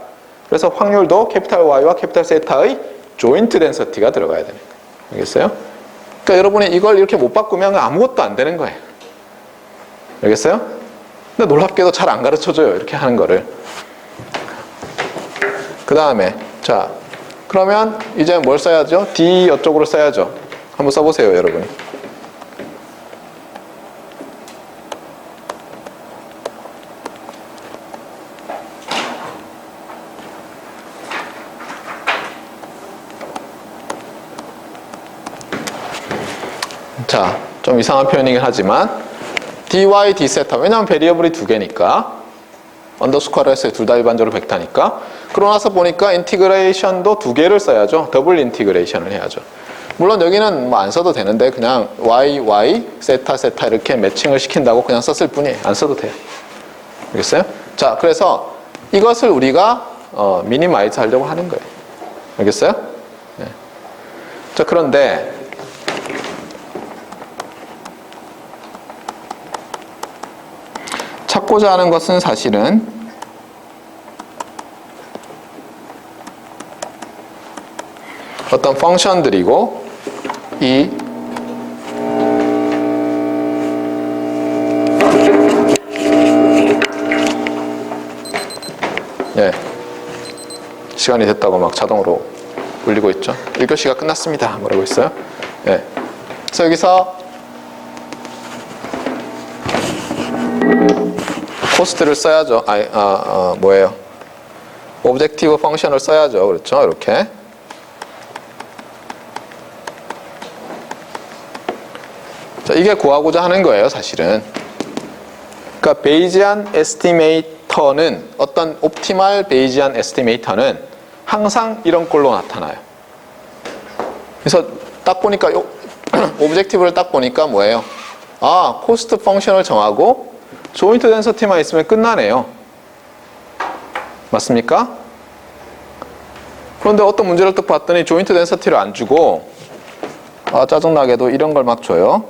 그래서 확률도 캐피탈 Y와 캐피탈 세타의 조인트 덴서티가 들어가야 되는 거예요. 알겠어요? 그러니까 여러분이 이걸 이렇게 못 바꾸면 아무것도 안 되는 거예요. 알겠어요? 근데 놀랍게도 잘 안 가르쳐줘요. 이렇게 하는 거를. 그 다음에 자, 그러면 이제 뭘 써야죠? D 이쪽으로 써야죠. 한번 써보세요, 여러분. 자, 좀 이상한 표현이긴 하지만 dy, d세타. 왜냐하면 베리어블이 2개니까 언더스코어를 했어요. 둘 다 일반적으로 벡터니까. 그러고 나서 보니까 인티그레이션도 2개를 써야죠. 더블 인티그레이션을 해야죠. 물론 여기는 뭐 안 써도 되는데 그냥 y, 세타 이렇게 매칭을 시킨다고 그냥 썼을 뿐이에요. 안 써도 돼요. 알겠어요? 자, 그래서 이것을 우리가 미니마이즈 하려고 하는 거예요. 알겠어요? 네. 자, 그런데 찾고자 하는 것은 사실은 어떤 펑션들이고 이 시간이 됐다고 막 자동으로 울리고 있죠. 1교시가 끝났습니다. 뭐라고 있어요? 그래서 여기서 코스트를 써야죠. 뭐예요? 오브젝티브 펑션을 써야죠. 그렇죠? 이렇게. 자, 이게 구하고자 하는 거예요, 사실은. 그러니까 베이지안 에스티메이터는 어떤 옵티멀 베이지안 에스티메이터는 항상 이런 꼴로 나타나요. 그래서 딱 보니까 오브젝티브를 딱 보니까 뭐예요? 코스트 펑션을 정하고 조인트 덴서티만 있으면 끝나네요. 맞습니까? 그런데 어떤 문제를 딱 봤더니 조인트 덴서티를 안 주고 짜증나게도 이런 걸 막 줘요.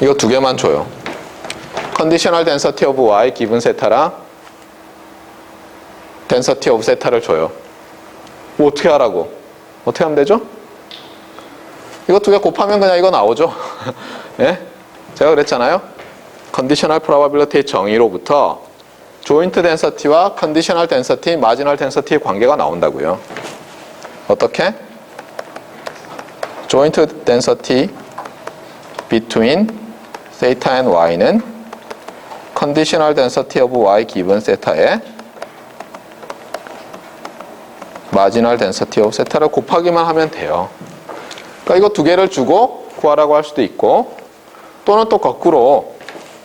이거 2개만 줘요. 컨디셔널 덴서티 오브 y 기분 세타랑 덴서티 오브 세타를 줘요. 뭐 어떻게 하라고? 어떻게 하면 되죠? 이거 2개 곱하면 그냥 이거 나오죠. 예? 제가 그랬잖아요. 컨디셔널 프로바빌리티의 정의로부터 조인트 덴서티와 컨디셔널 덴서티, 마지널 덴서티의 관계가 나온다고요. 어떻게? 조인트 덴서티 between theta and y는 conditional density of y given 세타에 marginal density of 세타를 곱하기만 하면 돼요. 그러니까 이거 두 개를 주고 구하라고 할 수도 있고 또는 또 거꾸로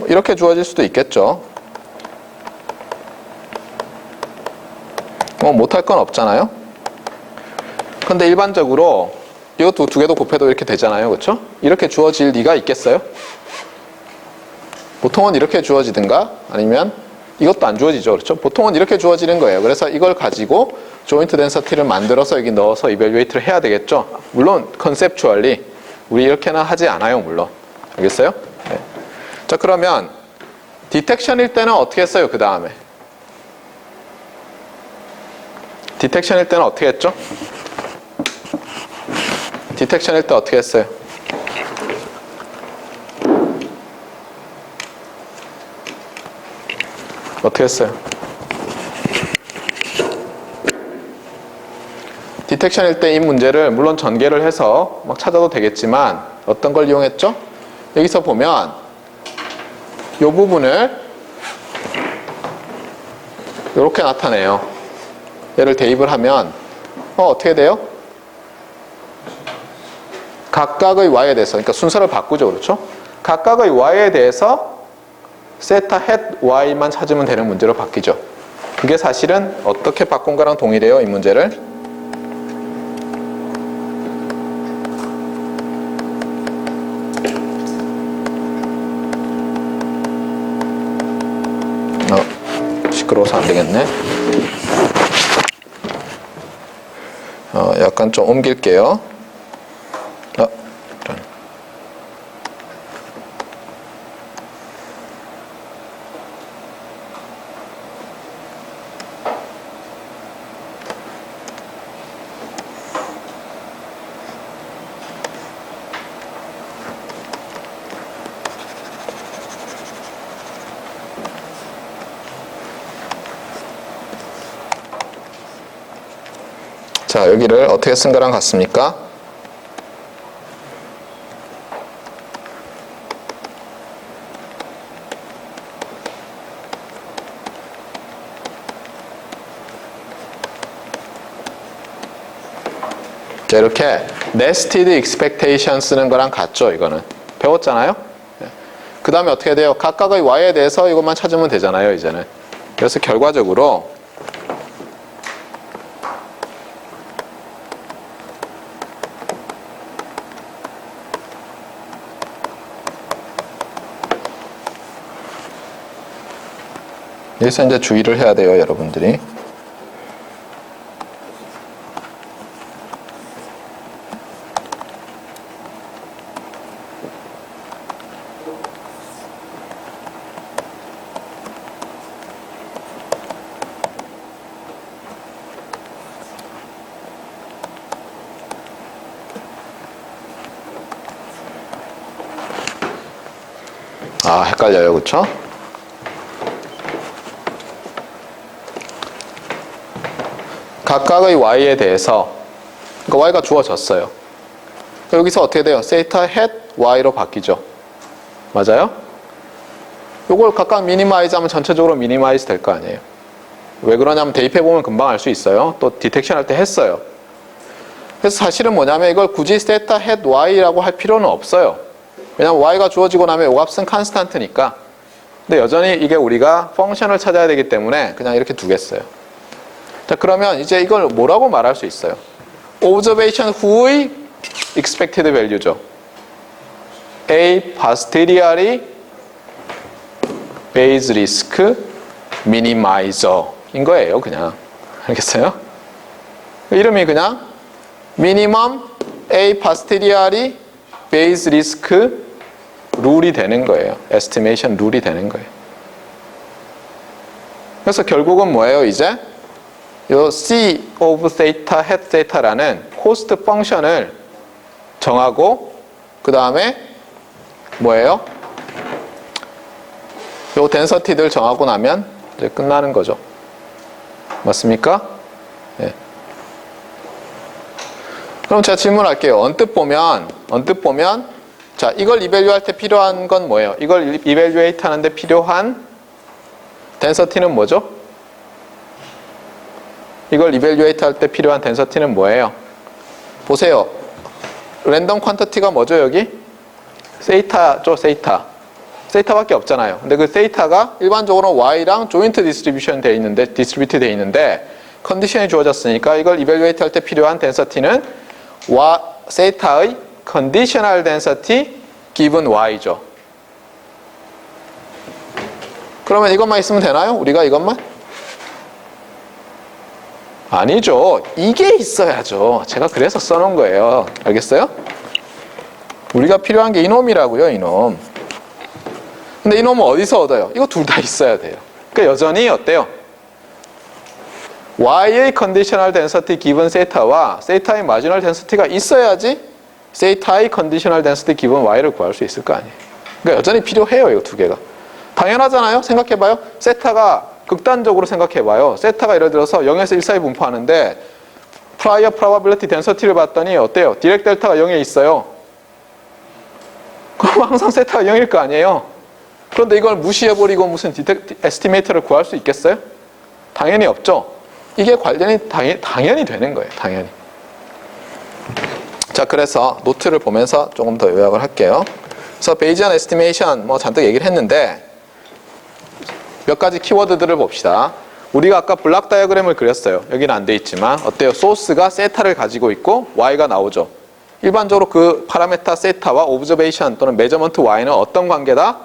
이렇게 주어질 수도 있겠죠. 못할 건 없잖아요. 근데 일반적으로 이거 두 개도 곱해도 이렇게 되잖아요. 그렇죠? 이렇게 주어질 리가 있겠어요? 보통은 이렇게 주어지든가 아니면 이것도 안 주어지죠. 그렇죠? 보통은 이렇게 주어지는 거예요. 그래서 이걸 가지고 조인트 덴서티를 만들어서 여기 넣어서 이밸류에이트를 해야 되겠죠. 물론 컨셉추얼리 우리 이렇게는 하지 않아요. 물론. 알겠어요? 네. 자, 그러면 디텍션일 때는 어떻게 했어요? 그 다음에 디텍션일 때는 어떻게 했죠? 디텍션일 때 어떻게 했어요? 어떻게 했어요? 디텍션일 때 이 문제를 물론 전개를 해서 막 찾아도 되겠지만 어떤 걸 이용했죠? 여기서 보면 이 부분을 이렇게 나타내요. 얘를 대입을 하면 어떻게 돼요? 각각의 y에 대해서, 그러니까 순서를 바꾸죠. 그렇죠? 각각의 y에 대해서 세타 헷 y만 찾으면 되는 문제로 바뀌죠. 그게 사실은 어떻게 바꾼 거랑 동일해요. 이 문제를 시끄러워서 안 되겠네. 약간 좀 옮길게요. 자, 여기를 어떻게 쓴 거랑 같습니까? 자, 이렇게 nested expectation 쓰는 거랑 같죠. 이거는 배웠잖아요. 그 다음에 어떻게 돼요? 각각의 y에 대해서 이것만 찾으면 되잖아요. 이제는. 그래서 결과적으로 여기서 이제 주의를 해야 돼요, 여러분들이. 헷갈려요, 그쵸? 각각의 y에 대해서, 그러니까 y가 주어졌어요. 여기서 어떻게 돼요? 세타 헷 y로 바뀌죠. 맞아요? 요걸 각각 미니마이즈 하면 전체적으로 미니마이즈 될 거 아니에요. 왜 그러냐면 대입해보면 금방 알 수 있어요. 또 디텍션 할 때 했어요. 그래서 사실은 뭐냐면 이걸 굳이 세타 헷 y라고 할 필요는 없어요. 왜냐면 y가 주어지고 나면 요 값은 컨스탄트니까. 근데 여전히 이게 우리가 펑션을 찾아야 되기 때문에 그냥 이렇게 두겠어요. 자, 그러면 이제 이걸 뭐라고 말할 수 있어요? observation who의 expected value죠. A posteriori base risk minimizer인 거예요, 그냥. 알겠어요? 이름이 그냥 minimum A posteriori base risk 룰이 되는 거예요. estimation 룰이 되는 거예요. 그래서 결국은 뭐예요, 이제? 요 C of theta, hat theta라는 코스트 펑션을 정하고 그 다음에 뭐예요? 요 덴서티들 정하고 나면 이제 끝나는 거죠. 맞습니까? 네. 그럼 제가 질문할게요. 언뜻 보면 자, 이걸 이밸류할 때 필요한 건 뭐예요? 이걸 이밸류에이트 하는데 필요한 density는 뭐죠? 이걸 evaluate 할 때 필요한 density는 뭐예요? 보세요. 랜덤 퀀터티가 뭐죠, 여기? 세이타죠, 세이타. 세이타밖에 없잖아요. 근데 그 세이타가 일반적으로 y랑 조인트 디스트리뷰션 돼 있는데, 디스트리뷰트 돼 있는데, 컨디션이 주어졌으니까 이걸 evaluate 할 때 필요한 density는 세이타의 conditional density given y죠. 그러면 이것만 있으면 되나요? 우리가 이것만? 아니죠. 이게 있어야죠. 제가 그래서 써놓은 거예요. 알겠어요? 우리가 필요한 게 이놈이라고요, 이놈. 근데 이놈은 어디서 얻어요? 이거 둘 다 있어야 돼요. 그러니까 여전히 어때요? y의 conditional density given 세타와 세타의 marginal density가 있어야지 세타의 conditional density given y를 구할 수 있을 거 아니에요. 그러니까 여전히 필요해요, 이거 두 개가. 당연하잖아요. 생각해봐요. 세타가 극단적으로 생각해봐요. 세타가 예를 들어서 0에서 1 사이 분포하는데 prior probability density를 봤더니 어때요? 디렉 델타가 0에 있어요. 그럼 항상 세타가 0일 거 아니에요. 그런데 이걸 무시해버리고 무슨 에스티메이터를 구할 수 있겠어요? 당연히 없죠. 이게 관련이 당연히 되는 거예요. 당연히. 자, 그래서 노트를 보면서 조금 더 요약을 할게요. 그래서 베이지안 에스티메이션 뭐 잔뜩 얘기를 했는데 몇 가지 키워드들을 봅시다. 우리가 아까 블락 다이어그램을 그렸어요. 여기는 안 돼 있지만 어때요? 소스가 세타를 가지고 있고 y가 나오죠. 일반적으로 그 파라메타 세타와 오브저베이션 또는 메저먼트 y는 어떤 관계다?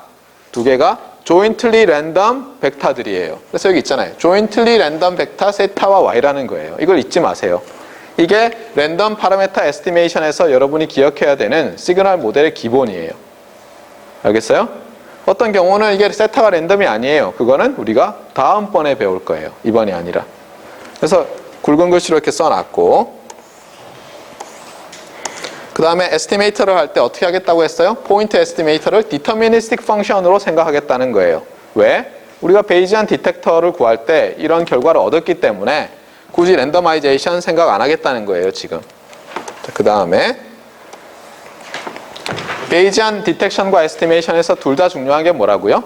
두 개가 jointly random 벡터들이에요. 그래서 여기 있잖아요. jointly random 벡터 세타와 y라는 거예요. 이걸 잊지 마세요. 이게 랜덤 파라메타 에스티메이션에서 여러분이 기억해야 되는 시그널 모델의 기본이에요. 알겠어요? 어떤 경우는 이게 세타가 랜덤이 아니에요. 그거는 우리가 다음번에 배울 거예요. 이번이 아니라. 그래서 굵은 글씨로 이렇게 써놨고 그 다음에 에스티메이터를 할 때 어떻게 하겠다고 했어요? 포인트 에스티메이터를 디터미니스틱 펑션으로 생각하겠다는 거예요. 왜? 우리가 베이지안 디텍터를 구할 때 이런 결과를 얻었기 때문에 굳이 랜더마이제이션 생각 안 하겠다는 거예요, 지금. 그 다음에 베이지안 디텍션과 에스티메이션에서 둘 다 중요한 게 뭐라고요?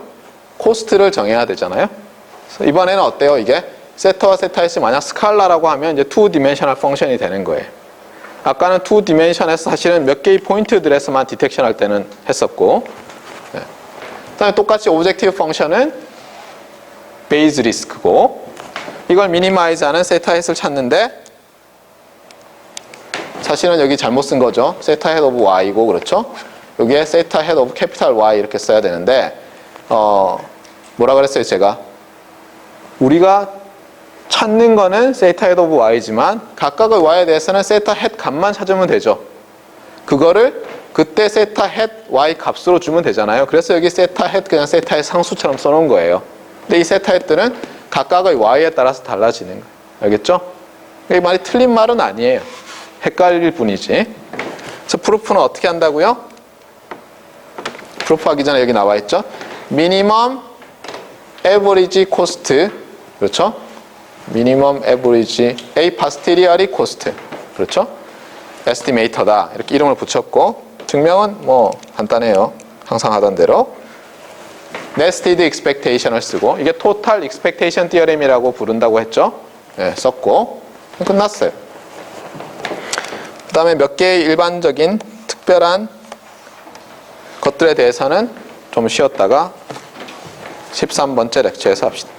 코스트를 정해야 되잖아요. 그래서 이번에는 어때요? 이게 세타와 세타에서 만약 스칼라라고 하면 이제 2디멘셔널 펑션이 되는 거예요. 아까는 2디멘션에서 사실은 몇 개의 포인트들에서만 디텍션 할 때는 했었고 네. 그다음에 똑같이 오브젝티브 펑션은 베이즈 리스크고 이걸 미니마이즈하는 세타 헷을 찾는데 사실은 여기 잘못 쓴 거죠. 세타 헷 오브 y고 그렇죠? 여기에 세타 헷 오브 캐피탈 y 이렇게 써야 되는데 뭐라 그랬어요 제가? 우리가 찾는 거는 세타 헷 오브 y지만 각각의 y에 대해서는 세타 헷 값만 찾으면 되죠. 그거를 그때 세타 헷 y 값으로 주면 되잖아요. 그래서 여기 세타 헷 그냥 세타 헷 상수처럼 써놓은 거예요. 근데 이 세타 헷들은 각각의 y에 따라서 달라지는 거예요. 알겠죠? 이 말이 틀린 말은 아니에요. 헷갈릴 뿐이지. 그래서 프루프는 어떻게 한다고요? 프루프 하기 전에 여기 나와 있죠? 미니멈 에버리지 코스트 그렇죠? 미니멈 에버리지 A 파스티리어리 코스트 그렇죠? 에스티메이터다 이렇게 이름을 붙였고 증명은 뭐 간단해요. 항상 하던 대로 네스티드 익스펙테이션을 쓰고 이게 토탈 익스펙테이션 티어렘이라고 부른다고 했죠? 네, 썼고 끝났어요. 그 다음에 몇 개의 일반적인 특별한 것들에 대해서는 좀 쉬었다가 13번째 렉처에서 합시다.